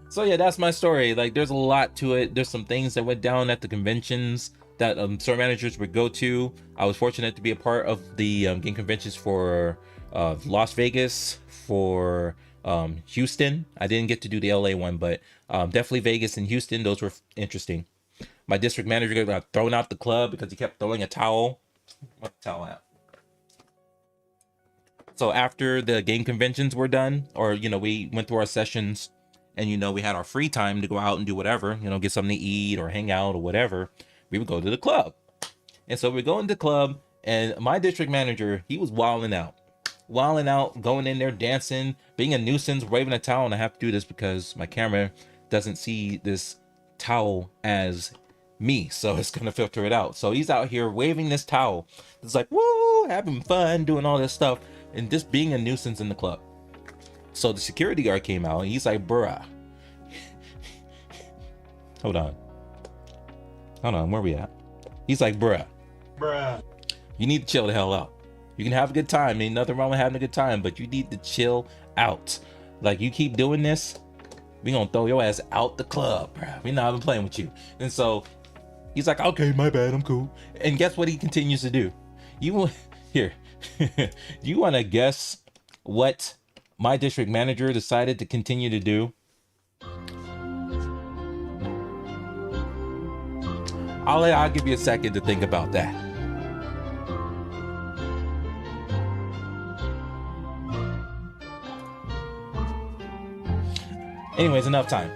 So yeah, that's my story. Like, there's a lot to it. There's some things that went down at the conventions. that store managers would go to. I was fortunate to be a part of the game conventions for Las Vegas, for Houston. I didn't get to do the LA one, but definitely Vegas and Houston. Those were interesting. My district manager got thrown out the club because he kept throwing a towel. What towel at? So after the game conventions were done, or we went through our sessions, and we had our free time to go out and do whatever, get something to eat or hang out or whatever, we would go to the club. And so we go into the club, and my district manager, he was wilding out, going in there, dancing, being a nuisance, waving a towel. And I have to do this because my camera doesn't see this towel as me, so it's gonna filter it out. So he's out here waving this towel. It's like, woo, having fun, doing all this stuff, and just being a nuisance in the club. So the security guard came out, and he's like, bruh, hold on, where we at? He's like, bruh, you need to chill the hell out. You can have a good time, ain't nothing wrong with having a good time, but you need to chill out. Like, you keep doing this, we gonna throw your ass out the club, bruh. We not even playing with you. And so he's like, okay, my bad, I'm cool. And guess what he continues to do? Here, you want to guess what my district manager decided to continue to do? I'll give you a second to think about that. Anyways, enough time.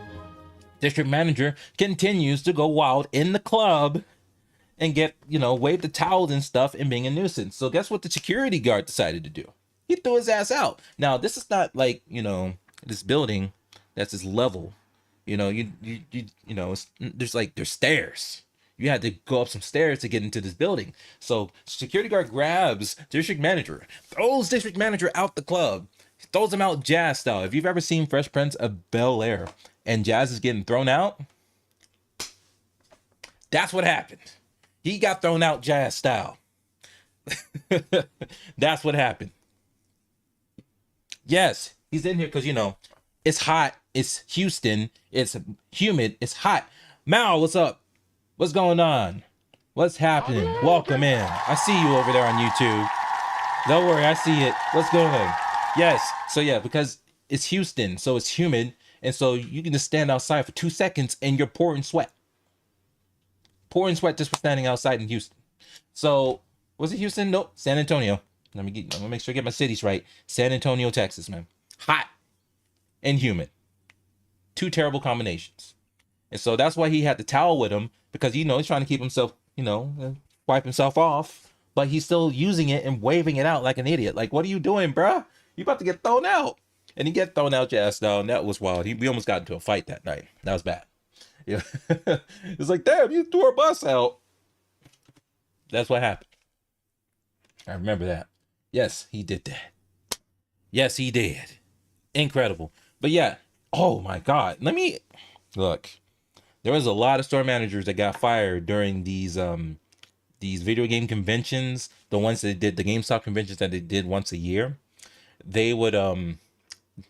District manager continues to go wild in the club and wave the towels and stuff and being a nuisance. So guess what the security guard decided to do? He threw his ass out. Now, this is not like, this building that's this level. There's stairs. You had to go up some stairs to get into this building. So security guard grabs district manager, throws district manager out the club, throws him out Jazz style. If you've ever seen Fresh Prince of Bel-Air and Jazz is getting thrown out, that's what happened. He got thrown out Jazz style. That's what happened. Yes, he's in here because, it's hot. It's Houston. It's humid. It's hot. Mal, what's up? What's going on? What's happening? Welcome in. I see you over there on YouTube. Don't worry, I see it. What's going on? Yes. So yeah, because it's Houston, so it's humid. And so you can just stand outside for 2 seconds and you're pouring sweat. Pouring sweat just for standing outside in Houston. So, was it Houston? Nope, San Antonio. I'm gonna make sure I get my cities right. San Antonio, Texas, man. Hot and humid. Two terrible combinations. And so that's why he had the towel with him, because he's trying to keep himself, wipe himself off, but he's still using it and waving it out like an idiot. Like, what are you doing, bruh? You about to get thrown out. And he get thrown out your ass down. That was wild. We almost got into a fight that night. That was bad. Yeah. It's like, damn, you threw our bus out. That's what happened. I remember that. Yes, he did that. Yes, he did. Incredible. But yeah, oh my God. Let me look. There was a lot of store managers that got fired during these video game conventions, the ones that did the GameStop conventions that they did once a year. They would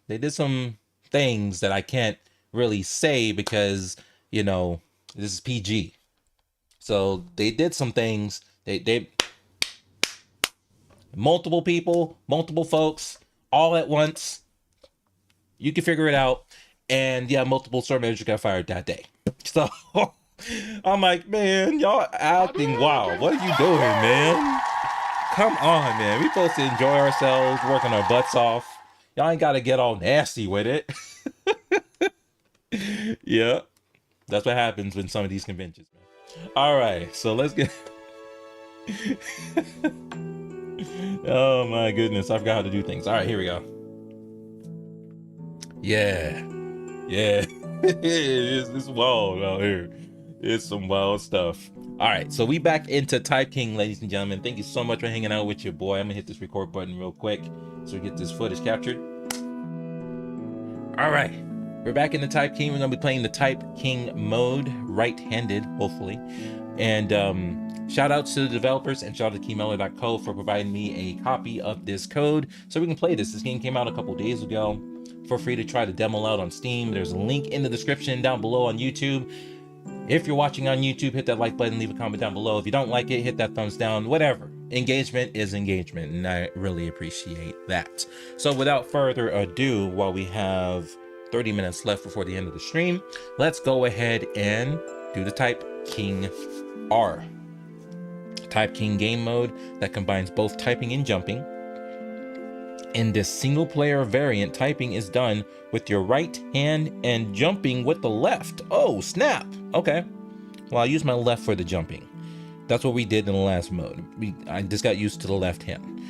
they did some things that I can't really say because this is PG. So they did some things. They multiple people, multiple folks, all at once. You can figure it out. And yeah, multiple store managers got fired that day. So I'm like, man, y'all acting wild. What are you doing, man? Come on, man. We supposed to enjoy ourselves, working our butts off. Y'all ain't got to get all nasty with it. Yeah, that's what happens when some of these conventions, man. All right, so let's get... Oh my goodness, I forgot how to do things. All right, here we go. Yeah. It's wild out here. It's some wild stuff. All right, so we back into typeking, ladies and gentlemen. Thank you so much for hanging out with your boy. I'm gonna hit this record button real quick so we get this footage captured. All right, we're back in the typeking. We're gonna be playing the typeking mode, right-handed, hopefully. And shout out to the developers and shout out to Keymailer.co for providing me a copy of this code so we can play this. This game came out a couple days ago. Feel free to try the demo out on Steam. There's a link in the description down below on YouTube. If you're watching on YouTube, hit that like button, leave a comment down below. If you don't like it, hit that thumbs down, whatever. Engagement is engagement, and I really appreciate that. So without further ado, while we have 30 minutes left before the end of the stream, let's go ahead and do the typeking R. Typeking game mode that combines both typing and jumping. In this single player variant, typing is done with your right hand and jumping with the left. Oh, snap. Okay. Well, I use my left for the jumping. That's what we did in the last mode. I just got used to the left hand.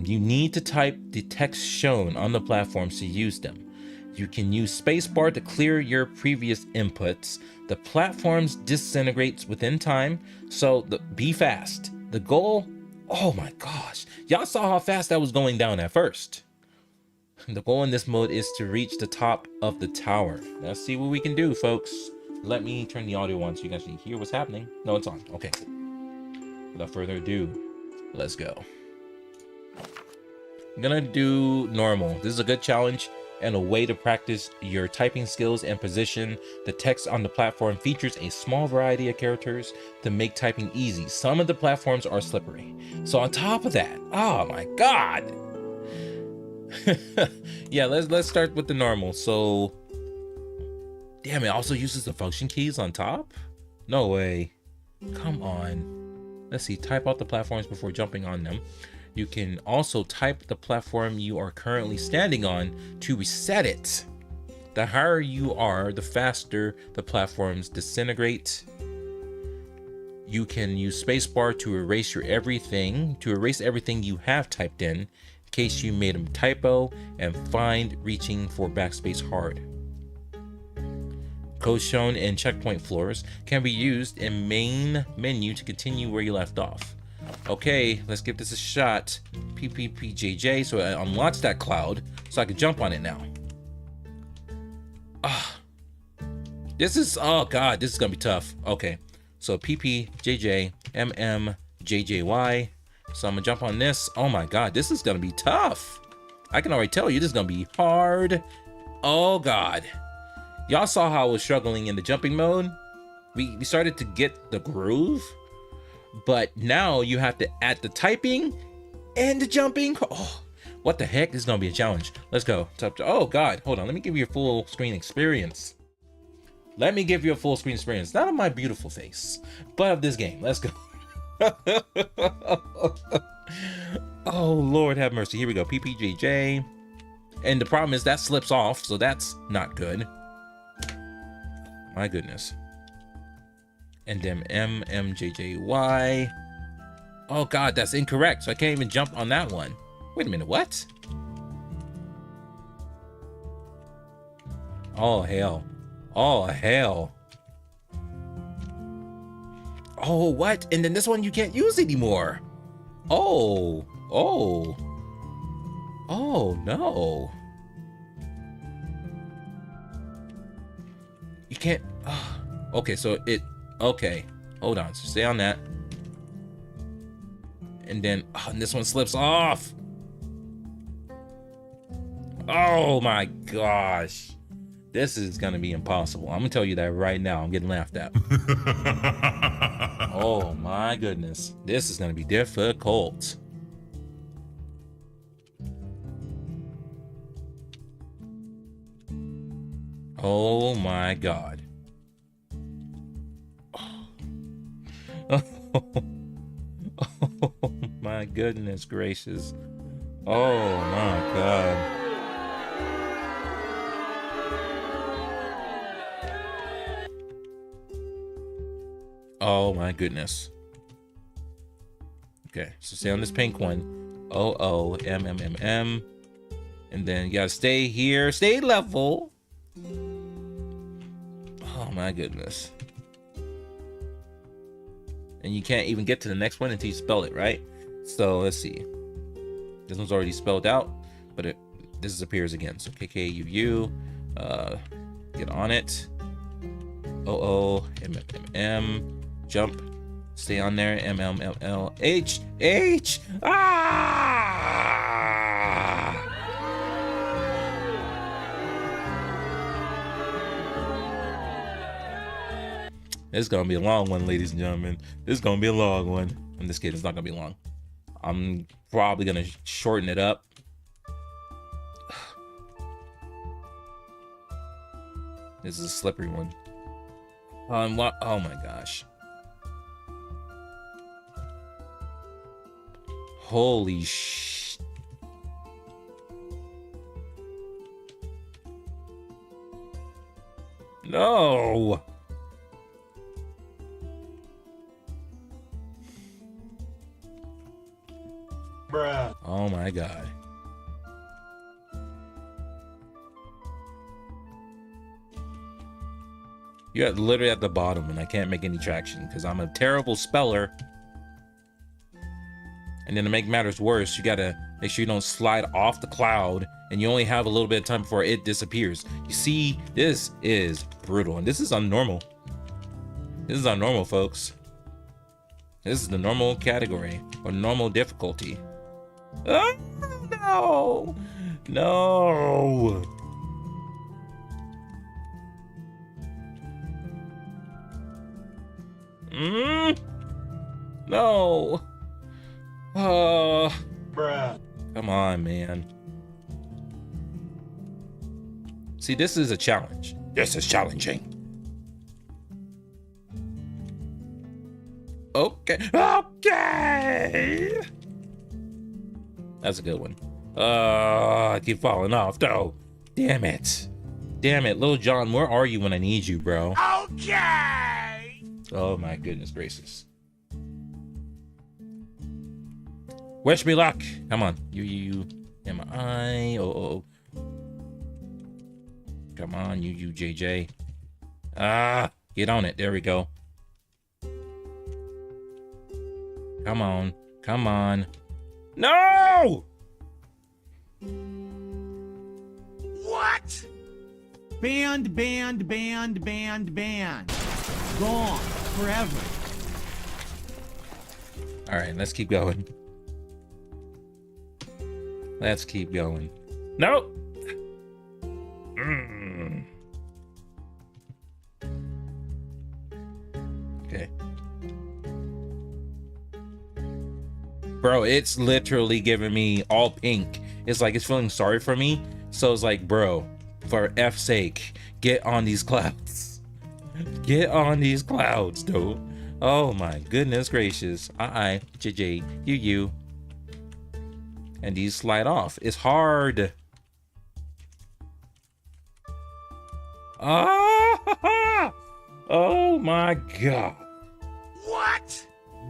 You need to type the text shown on the platforms to use them. You can use spacebar to clear your previous inputs. The platforms disintegrates within time, so be fast. The goal, oh my gosh, y'all saw how fast that was going down at first. The goal in this mode is to reach the top of the tower. Let's see what we can do, folks. Let me turn the audio on so you guys can hear what's happening. No, it's on. Okay. Without further ado, let's go. I'm gonna do normal. This is a good challenge and a way to practice your typing skills and position. The text on the platform features a small variety of characters to make typing easy. Some of the platforms are slippery. So on top of that, oh my God. Yeah, let's start with the normal. So, damn, it also uses the function keys on top? No way. Come on. Let's see, type out the platforms before jumping on them. You can also type the platform you are currently standing on to reset it. The higher you are, the faster the platforms disintegrate. You can use spacebar to erase everything you have typed in case you made a typo, and find reaching for backspace hard. Code shown in checkpoint floors can be used in main menu to continue where you left off. Okay, let's give this a shot. PPPJJ, so it unlocks that cloud, so I can jump on it now. This is, oh God, this is gonna be tough. Okay, so PPJJ, MMJJY. So I'm gonna jump on this. Oh my God, this is gonna be tough. I can already tell you this is gonna be hard. Oh God. Y'all saw how I was struggling in the jumping mode. We started to get the groove. But now you have to add the typing and the jumping. Oh, what the heck? This is gonna be a challenge. Let's go. Oh God, hold on. Let me give you a full screen experience. Let me give you a full screen experience. Not of my beautiful face, but of this game. Let's go. Oh Lord have mercy. Here we go. PPJJ. And the problem is that slips off, so that's not good. My goodness. And then MMJJY. Oh God, that's incorrect. So I can't even jump on that one. Wait a minute, what? Oh hell. Oh hell. Oh, what? And then this one you can't use anymore. Oh no. You can't. Okay, so okay, hold on, so stay on that. And then, and this one slips off. Oh my gosh. This is gonna be impossible. I'm gonna tell you that right now. I'm getting laughed at. Oh my goodness. This is gonna be difficult. Oh my God. Oh my goodness gracious. Oh my God. Oh my goodness. Okay, so stay on this pink one. OOMMM. And then you gotta stay here. Stay level. Oh my goodness. And you can't even get to the next one until you spell it, right? So let's see. This one's already spelled out, but this appears again. So KKUU, get on it. OOMMM, jump, stay on there. MMLH. It's gonna be a long one, ladies and gentlemen. This is gonna be a long one. I'm just kidding, it's not gonna be long. I'm probably gonna shorten it up. This is a slippery one. Oh my gosh. Holy sh... No! Bruh. Oh my god. You're literally at the bottom and I can't make any traction because I'm a terrible speller. And then to make matters worse, you gotta make sure you don't slide off the cloud and you only have a little bit of time before it disappears. You see, this is brutal and this is unnormal. This is unnormal, folks. This is the normal category or normal difficulty. Oh, no! No! No! Bruh. Come on, man. See, this is a challenge. This is challenging. Okay. Okay! That's a good one. I keep falling off, though. Damn it. Damn it. Lil Jon, where are you when I need you, bro? Okay! Oh, my goodness gracious. Wish me luck. Come on. You. Am I? Oh. Come on, you, JJ. Get on it. There we go. Come on. Come on. No! What? Banned. Gone. Forever. All right, let's keep going. Let's keep going. Nope. Okay. Bro, it's literally giving me all pink. It's like it's feeling sorry for me. So it's like, bro, for F's sake, get on these clouds. Get on these clouds, dude. Oh my goodness gracious. JJ, you. And these slide off. It's hard. Oh my god. What?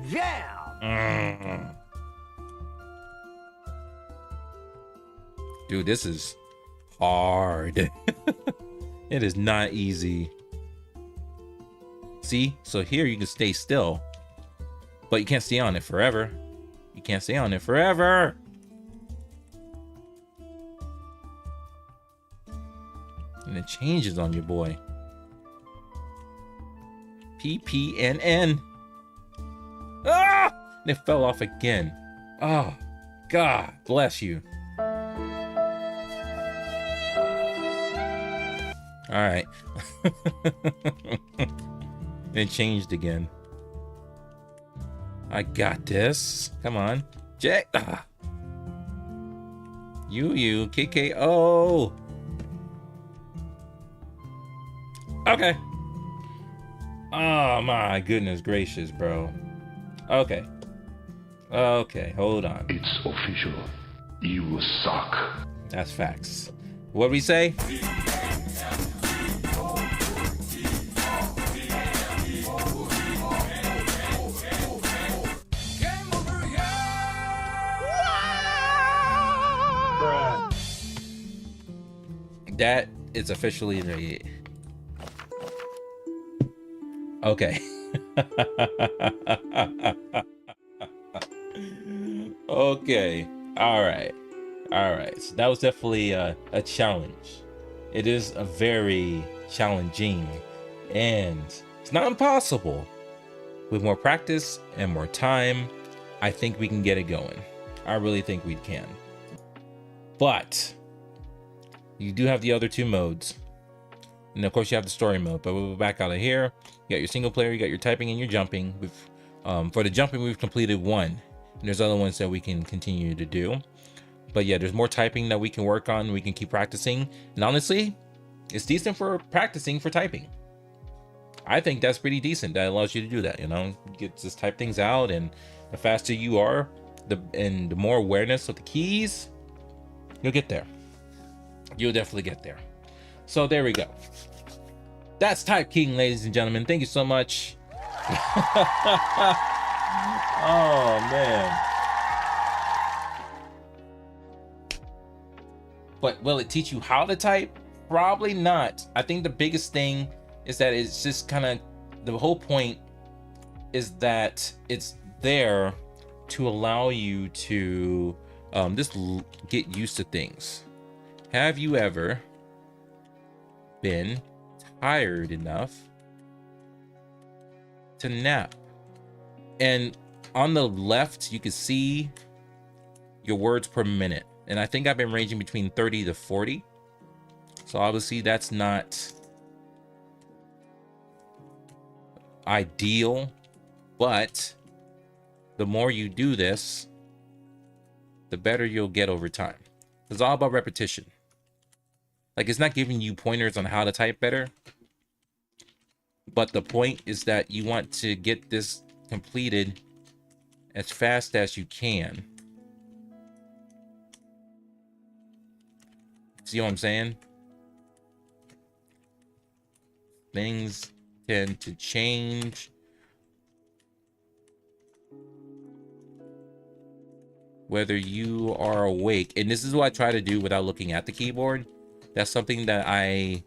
Yeah! Dude, this is hard. It is not easy. See? So here you can stay still. But you can't stay on it forever. You can't stay on it forever. And it changes on your boy. PPNN. Ah! And it fell off again. Oh, God bless you. All right. It changed again. I got this. Come on. Jack. You. KKO. Okay. Oh my goodness gracious, bro. Okay, hold on. It's official. You suck. That's facts. What we say? Bruh. That is officially the... Okay. Okay. All right. So that was definitely a challenge. It is a very challenging, and it's not impossible. With more practice and more time, I think we can get it going. I really think we can. But you do have the other two modes. And of course you have the story mode, but we'll back out of here. You got your single player, you got your typing and your jumping. For the jumping, we've completed one. And there's other ones that we can continue to do. But yeah, there's more typing that we can work on. We can keep practicing. And honestly, it's decent for practicing for typing. I think that's pretty decent. That allows you to do that, you know, just type things out, and the faster you are, the more awareness of the keys, you'll get there. You'll definitely get there. So there we go. That's Type King, ladies and gentlemen. Thank you so much. Oh man. But will it teach you how to type? Probably not. I think the biggest thing is that it's just kind of, the whole point is that it's there to allow you to just get used to things. Have you ever been tired enough to nap? And on the left, you can see your words per minute. And I think I've been ranging between 30 to 40. So obviously that's not ideal, but the more you do this, the better you'll get over time. It's all about repetition. Like, it's not giving you pointers on how to type better, but the point is that you want to get this completed as fast as you can. See what I'm saying? Things tend to change whether you are awake. And this is what I try to do without looking at the keyboard. That's something that I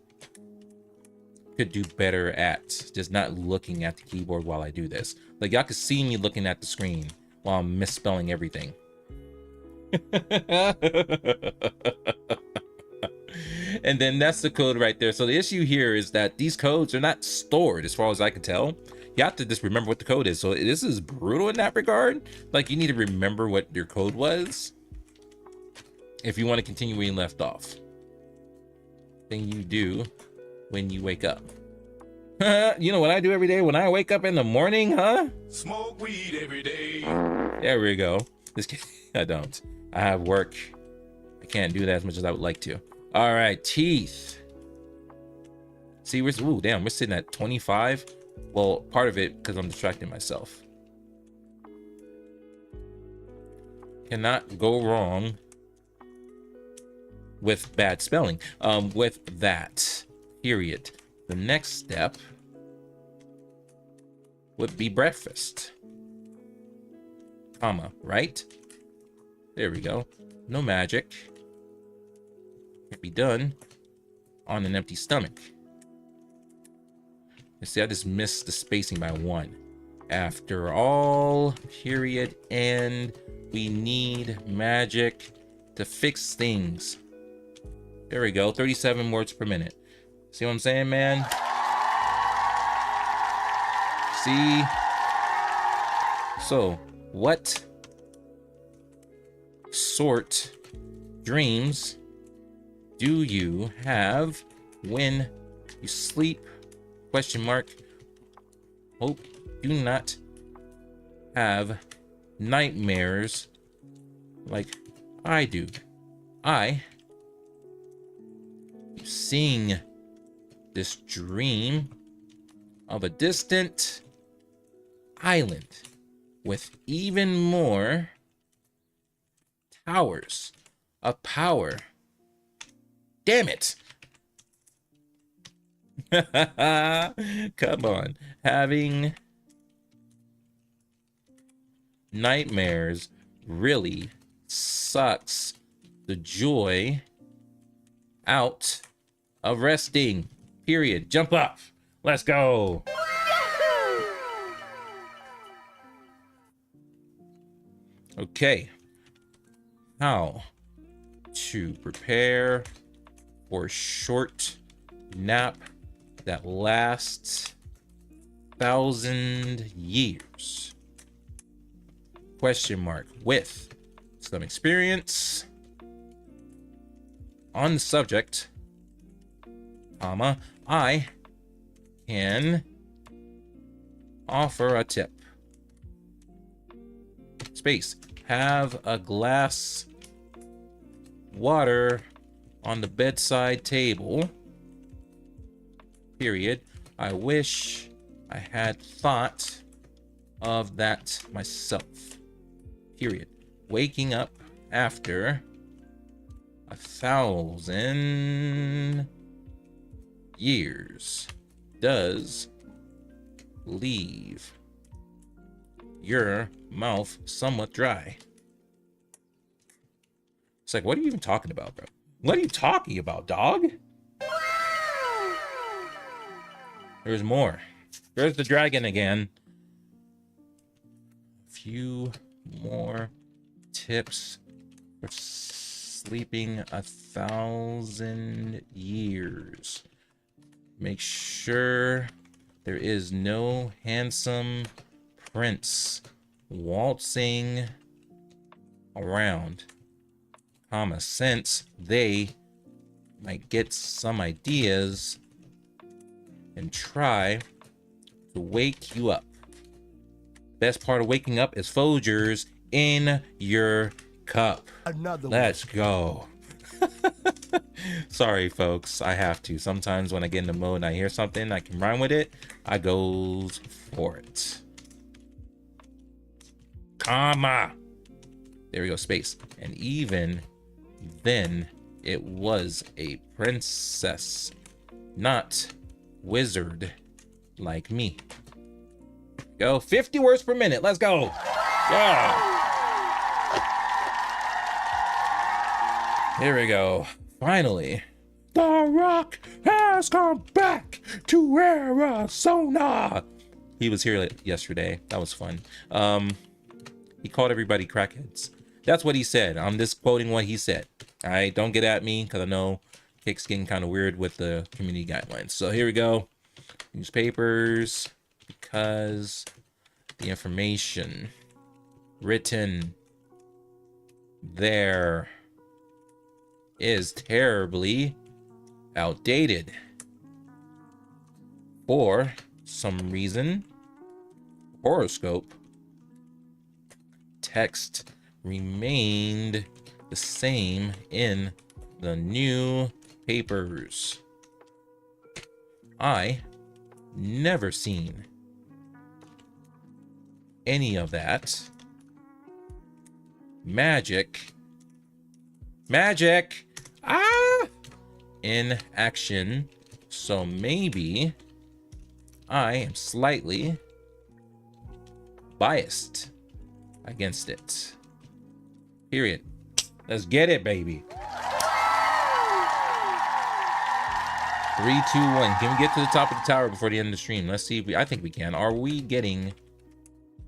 could do better at, just not looking at the keyboard while I do this. Like, y'all can see me looking at the screen while I'm misspelling everything. And then that's the code right there. So the issue here is that these codes are not stored, as far as I can tell. You have to just remember what the code is. So this is brutal in that regard. Like, you need to remember what your code was if you want to continue where you left off. Thing you do when you wake up. You know what I do every day when I wake up in the morning, huh? Smoke weed every day. There we go. This kid, I don't. I have work. I can't do that as much as I would like to. All right, teeth. See, we're sitting at 25. Well, part of it because I'm distracting myself. Cannot go wrong with bad spelling. With that, period. The next step would be breakfast, comma, right? There we go. No magic. Can be done on an empty stomach. You see, I just missed the spacing by 1. After all, period, and we need magic to fix things. There we go, 37 words per minute. See what I'm saying, man? See? So, what sort dreams do you have when you sleep? Question mark. Hope do not have nightmares like I do. I am seeing this dream of a distant island with even more towers of power. Damn it. Come on. Having nightmares really sucks the joy out of resting. Period. Jump up. Let's go. Okay. How to prepare for a short nap that lasts 1,000 years? Question mark. With some experience on the subject, comma, I can offer a tip. Space. Have a glass water on the bedside table. Period. I wish I had thought of that myself. Period. Waking up after 1,000 years does leave your mouth somewhat dry. It's like, what are you even talking about, bro? What are you talking about, dog? There's more. There's the dragon again. A few more tips for sleeping 1,000 years. Make sure there is no handsome prince waltzing around, comma, since they might get some ideas and try to wake you up. Best part of waking up is Folgers in your cup. Let's go. Sorry, folks. I have to. Sometimes when I get in the mode and I hear something I can rhyme with it, I goes for it. Comma. There we go. Space. And even then, it was a princess, not wizard like me. Go. 50 words per minute. Let's go. Yeah. Here we go. Finally, The Rock has come back to Arizona. He was here yesterday. That was fun. He called everybody crackheads. That's what he said. I'm just quoting what he said. All right, don't get at me because I know Kick's getting kind of weird with the community guidelines. So here we go. Newspapers, because the information written there is terribly outdated. For some reason, horoscope text remained the same in the new papers. I never seen any of that magic in action, so maybe I am slightly biased against it. Period. Let's get it, baby. 3, 2, 1. Can we get to the top of the tower before the end of the stream? Let's see if I think we can. Are we getting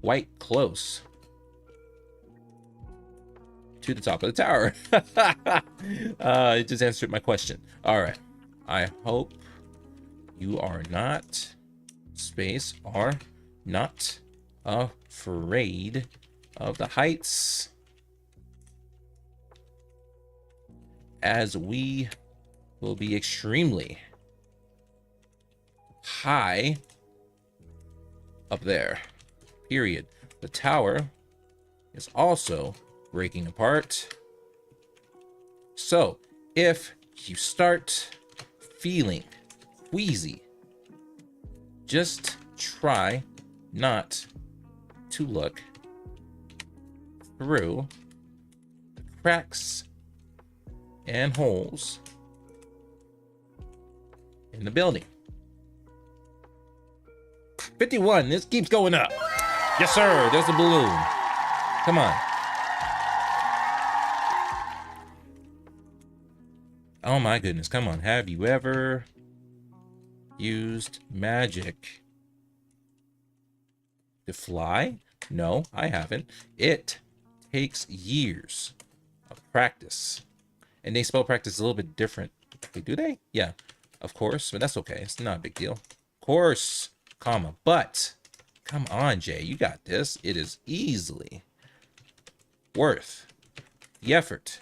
quite close to the top of the tower? It just answered my question. All right. I hope you are not, space, are not afraid of the heights, as we will be extremely high up there. Period. The tower is also breaking apart. So if you start feeling queasy, just try not to look through the cracks and holes in the building. 51. This keeps going up. Yes, sir. There's a balloon. Come on. Oh my goodness. Come on. Have you ever used magic to fly? No, I haven't. It takes years of practice. And they spell practice a little bit different. Wait, do they? Yeah, of course. But that's okay. It's not a big deal. Of course, comma. But, come on, Jay. You got this. It is easily worth the effort.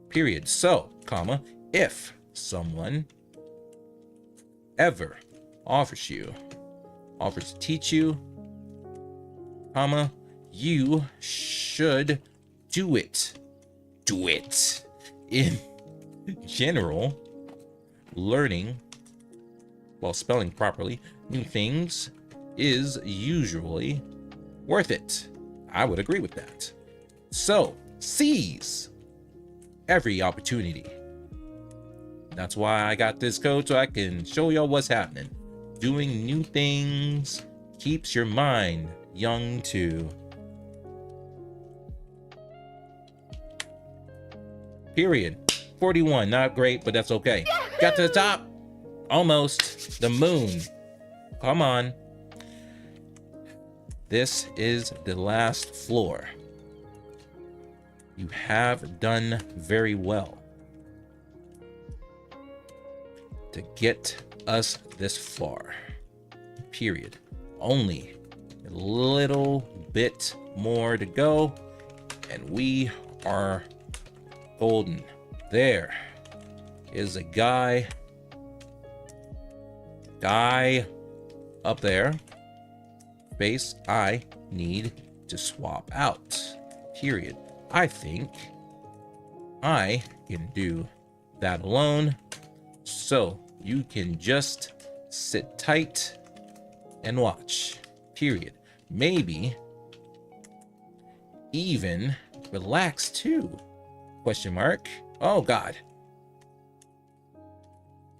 Period. So, comma, if someone ever offers to teach you, comma, you should do it. Do it. In general, learning while spelling properly new things is usually worth it. I would agree with that. So seize every opportunity. That's why I got this code, so I can show y'all what's happening. Doing new things keeps your mind young too. Period. 41, not great, but that's okay. Got to the top. Almost. The moon. Come on. This is the last floor. You have done very well to get us this far. Period. Only a little bit more to go, and we are golden. There is a guy up there. Face I need to swap out. Period. I think I can do that alone. So you can just sit tight and watch. Period. Maybe even relax too. Question mark. Oh God.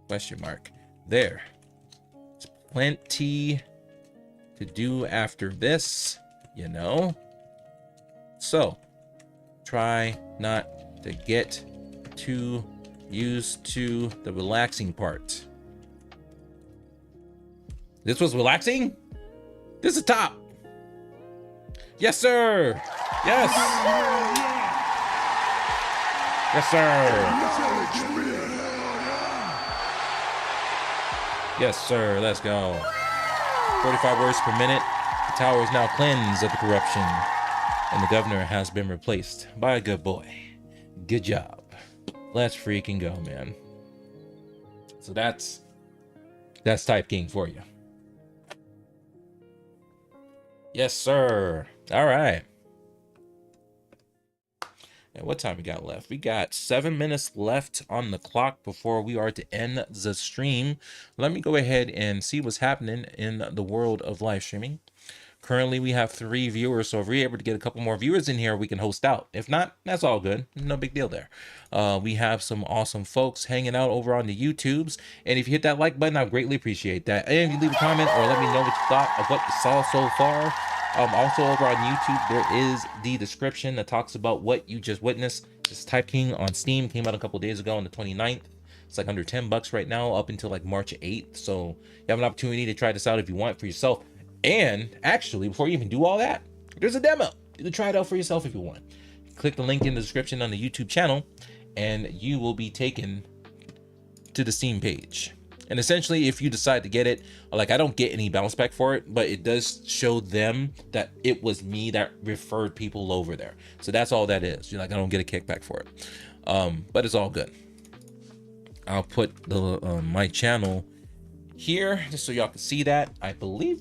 Question mark. There. There's plenty to do after this, you know. So try not to get too used to the relaxing part. This was relaxing? This is top. Yes, sir. Yes. Yes, sir. Yes, sir. Let's go. 45 words per minute. The tower is now cleansed of the corruption, and the governor has been replaced by a good boy. Good job. Let's freaking go, man. So that's typeking for you. Yes, sir. All right. And what time we got left? We got 7 minutes left on the clock before we are to end the stream. Let me go ahead and see what's happening in the world of live streaming. Currently, we have 3 viewers, so if we're able to get a couple more viewers in here, we can host out. If not, that's all good. No big deal there. We have some awesome folks hanging out over on the YouTubes, and if you hit that like button, I greatly appreciate that. And if you leave a comment or let me know what you thought of what you saw so far. Also over on YouTube, there is the description that talks about what you just witnessed. This typeking on Steam came out a couple days ago on the 29th. It's like under $10 right now, up until like March 8th. So you have an opportunity to try this out if you want for yourself. And actually, before you even do all that, there's a demo. You can try it out for yourself if you want. Click the link in the description on the YouTube channel, and you will be taken to the Steam page. And essentially, if you decide to get it, like, I don't get any bounce back for it, but it does show them that it was me that referred people over there. So that's all that is. You're like, I don't get a kickback for it. But it's all good. I'll put the my channel here just so y'all can see that. I believe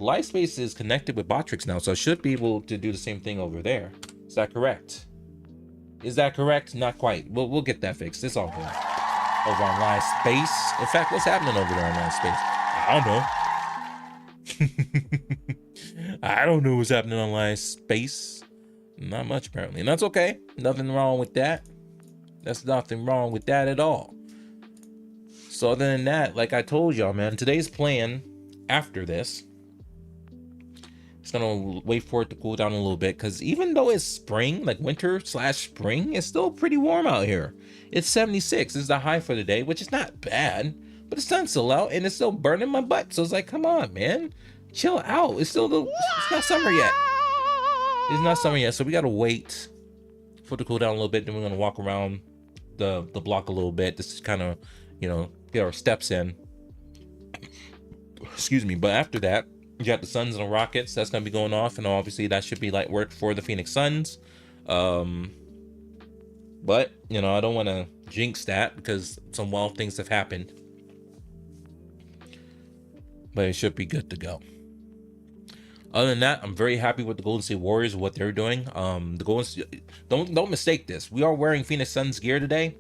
Livespace is connected with Botrix now, so I should be able to do the same thing over there. Is that correct? Is that correct? Not quite. We'll get that fixed. It's all good. Over on Live Space. In fact, what's happening over there on Live Space? I don't know. I don't know what's happening on Live Space. Not much, apparently. And that's okay. Nothing wrong with that. There's nothing wrong with that at all. So other than that, like I told y'all, man, today's plan after this, it's gonna wait for it to cool down a little bit, because even though it's spring, like winter/spring, it's still pretty warm out here. It's 76 is the high for the day, which is not bad, but the sun's still out and it's still burning my butt. So it's like, come on, man, chill out. It's not summer yet. It's not summer yet, so we gotta wait for it to cool down a little bit. Then we're gonna walk around the block a little bit. This is kind of, you know, get our steps in. Excuse me. But after that, you got the Suns and the Rockets. That's gonna be going off, and obviously that should be light work for the Phoenix Suns. But you know, I don't want to jinx that because some wild things have happened, but it should be good to go. Other than that, I'm very happy with the Golden State Warriors, what they're doing. The Golden don't mistake this. We are wearing Phoenix Suns gear today,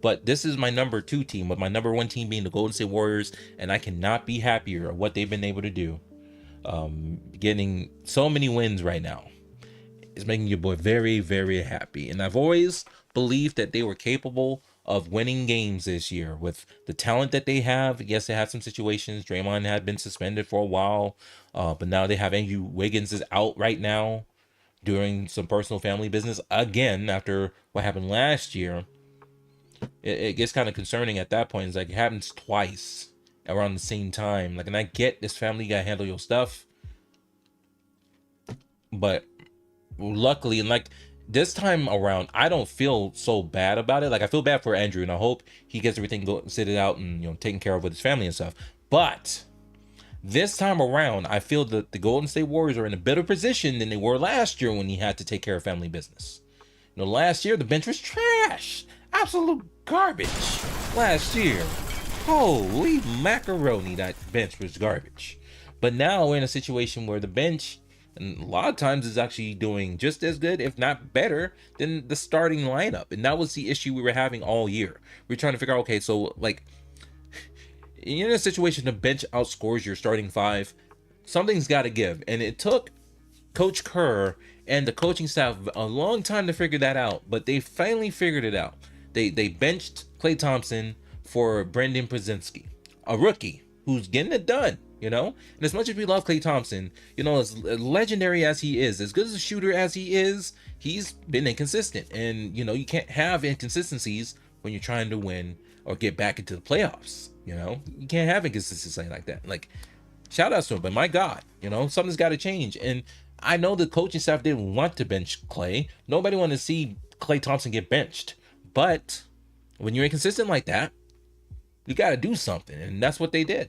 but this is my number 2 team, with my number 1 team being the Golden State Warriors, and I cannot be happier of what they've been able to do. Getting so many wins right now is making your boy very, very happy. And I've always believed that they were capable of winning games this year with the talent that they have. Yes, they had some situations. Draymond had been suspended for a while, but now they have Andrew Wiggins is out right now doing some personal family business again after what happened last year. It gets kind of concerning at that point. It's like it happens twice around the same time. Like, and I get this family, you gotta handle your stuff, but luckily, and like this time around, I don't feel so bad about it. Like, I feel bad for Andrew, and I hope he gets everything sitted out and, you know, taken care of with his family and stuff. But this time around, I feel that the Golden State Warriors are in a better position than they were last year when he had to take care of family business. You know, last year the bench was trash, absolute garbage. Last year, holy macaroni, that bench was garbage. But now we're in a situation where the bench, and a lot of times, is actually doing just as good, if not better, than the starting lineup. And that was the issue we were having all year. We were trying to figure out, okay, so like, in a situation the bench outscores your starting 5, something's got to give. And it took Coach Kerr and the coaching staff a long time to figure that out, but they finally figured it out. They benched Klay Thompson for Brendan Brzezinski, a rookie who's getting it done, you know? And as much as we love Klay Thompson, you know, as legendary as he is, as good as a shooter as he is, he's been inconsistent. And, you know, you can't have inconsistencies when you're trying to win or get back into the playoffs, you know? You can't have inconsistency like that. Like, shout out to him, but my God, you know, something's got to change. And I know the coaching staff didn't want to bench Klay. Nobody wanted to see Klay Thompson get benched. But when you're inconsistent like that, you got to do something. And that's what they did.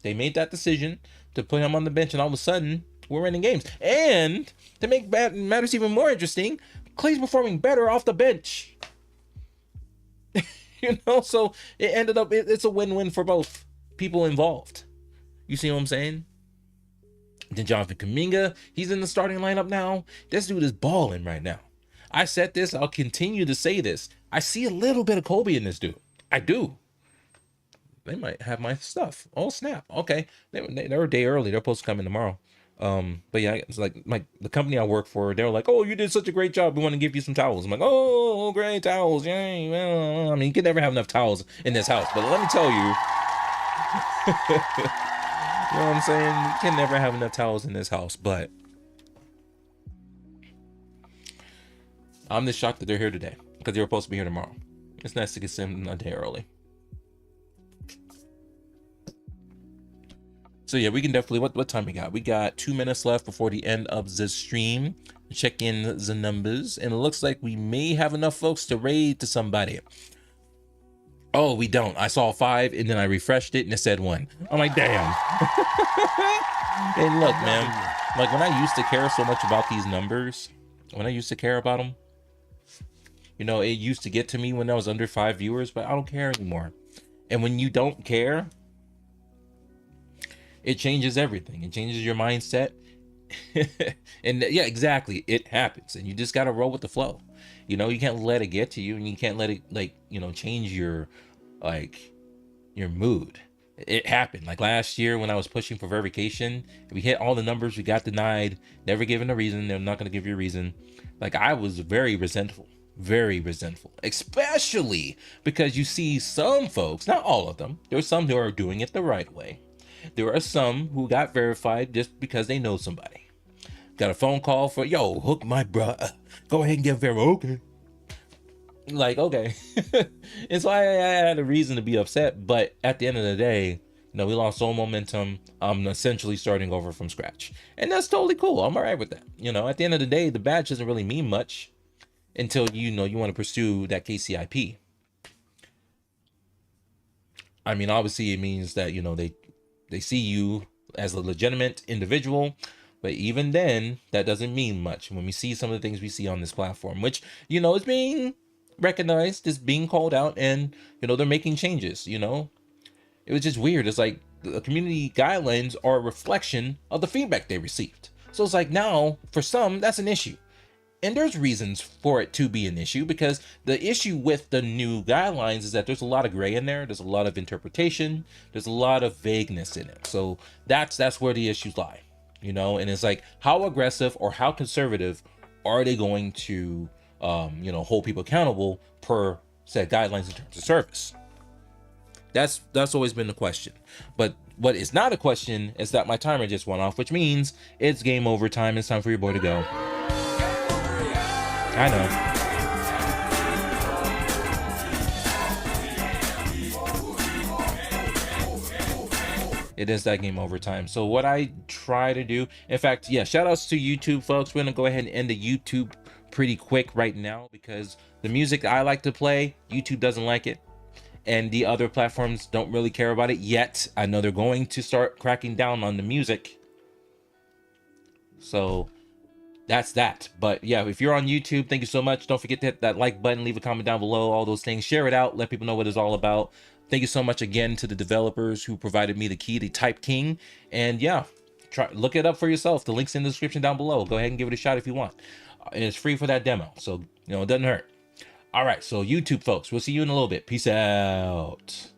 They made that decision to put him on the bench, and all of a sudden, we're winning games. And to make matters even more interesting, Klay's performing better off the bench. You know, so it ended up, it's a win-win for both people involved. You see what I'm saying? Then Jonathan Kuminga, he's in the starting lineup now. This dude is balling right now. I said this, I'll continue to say this. I see a little bit of Kobe in this dude. I do. They might have my stuff. Oh, snap. Okay. They're a day early. They're supposed to come in tomorrow. But yeah, it's like the company I work for, they're like, oh, you did such a great job. We want to give you some towels. I'm like, oh, great towels. Yay. Well, I mean, you can never have enough towels in this house. But let me tell you, you know what I'm saying? You can never have enough towels in this house. But I'm just shocked that they're here today because they were supposed to be here tomorrow. It's nice to get them a day early. So yeah, we can definitely, what time we got? We got 2 minutes left before the end of the stream. Check in the numbers, and it looks like we may have enough folks to raid to somebody. Oh, we don't. I saw 5, and then I refreshed it, and it said 1. I'm like, damn. And look, man, like when I used to care so much about these numbers, when I used to care about them, you know, it used to get to me when I was under 5 viewers, but I don't care anymore. And when you don't care, it changes everything. It changes your mindset. And yeah, exactly. It happens. And you just got to roll with the flow. You know, you can't let it get to you, and you can't let it, like, you know, change your, like, your mood. It happened. Like last year when I was pushing for verification, we hit all the numbers, we got denied, never given a reason. They're not going to give you a reason. Like, I was very resentful, especially because you see some folks, not all of them, there are some who are doing it the right way. There are some who got verified just because they know somebody. Got a phone call for, yo, hook my bruh. Go ahead and get verified. Okay. Like, okay. And so I had a reason to be upset. But at the end of the day, you know, we lost all momentum. I'm essentially starting over from scratch. And that's totally cool. I'm all right with that. You know, at the end of the day, the badge doesn't really mean much until, you know, you want to pursue that KCIP. I mean, obviously it means that, you know, they see you as a legitimate individual, but even then, that doesn't mean much when we see some of the things we see on this platform, which, you know, is being recognized this being called out, and they're making changes. It was just weird. It's like the community guidelines are a reflection of the feedback they received. So it's like now for some that's an issue. And there's reasons for it to be an issue, because the issue with the new guidelines is that there's a lot of gray in there. There's a lot of interpretation. There's a lot of vagueness in it. So that's where the issues lie, and it's like, how aggressive or how conservative are they going to, hold people accountable per said guidelines in terms of service? That's always been the question. But what is not a question is that my timer just went off, which means it's game over time. It's time for your boy to go. I know. It is that game over time. So what I try to do, in fact, yeah, shout outs to YouTube, folks. We're gonna go ahead and end the YouTube pretty quick right now, because the music I like to play, YouTube doesn't like it, and the other platforms don't really care about it yet. I know they're going to start cracking down on the music, so that's that. But yeah, if you're on YouTube, thank you so much. Don't forget to hit that like button, leave a comment down below, all those things. Share it out, let people know what it's all about. Thank you so much again to the developers who provided me the key, the typeking. And yeah, look it up for yourself. The link's in the description down below. Go ahead and give it a shot if you want. And it's free for that demo, so it doesn't hurt. All right, so YouTube folks, we'll see you in a little bit. Peace out.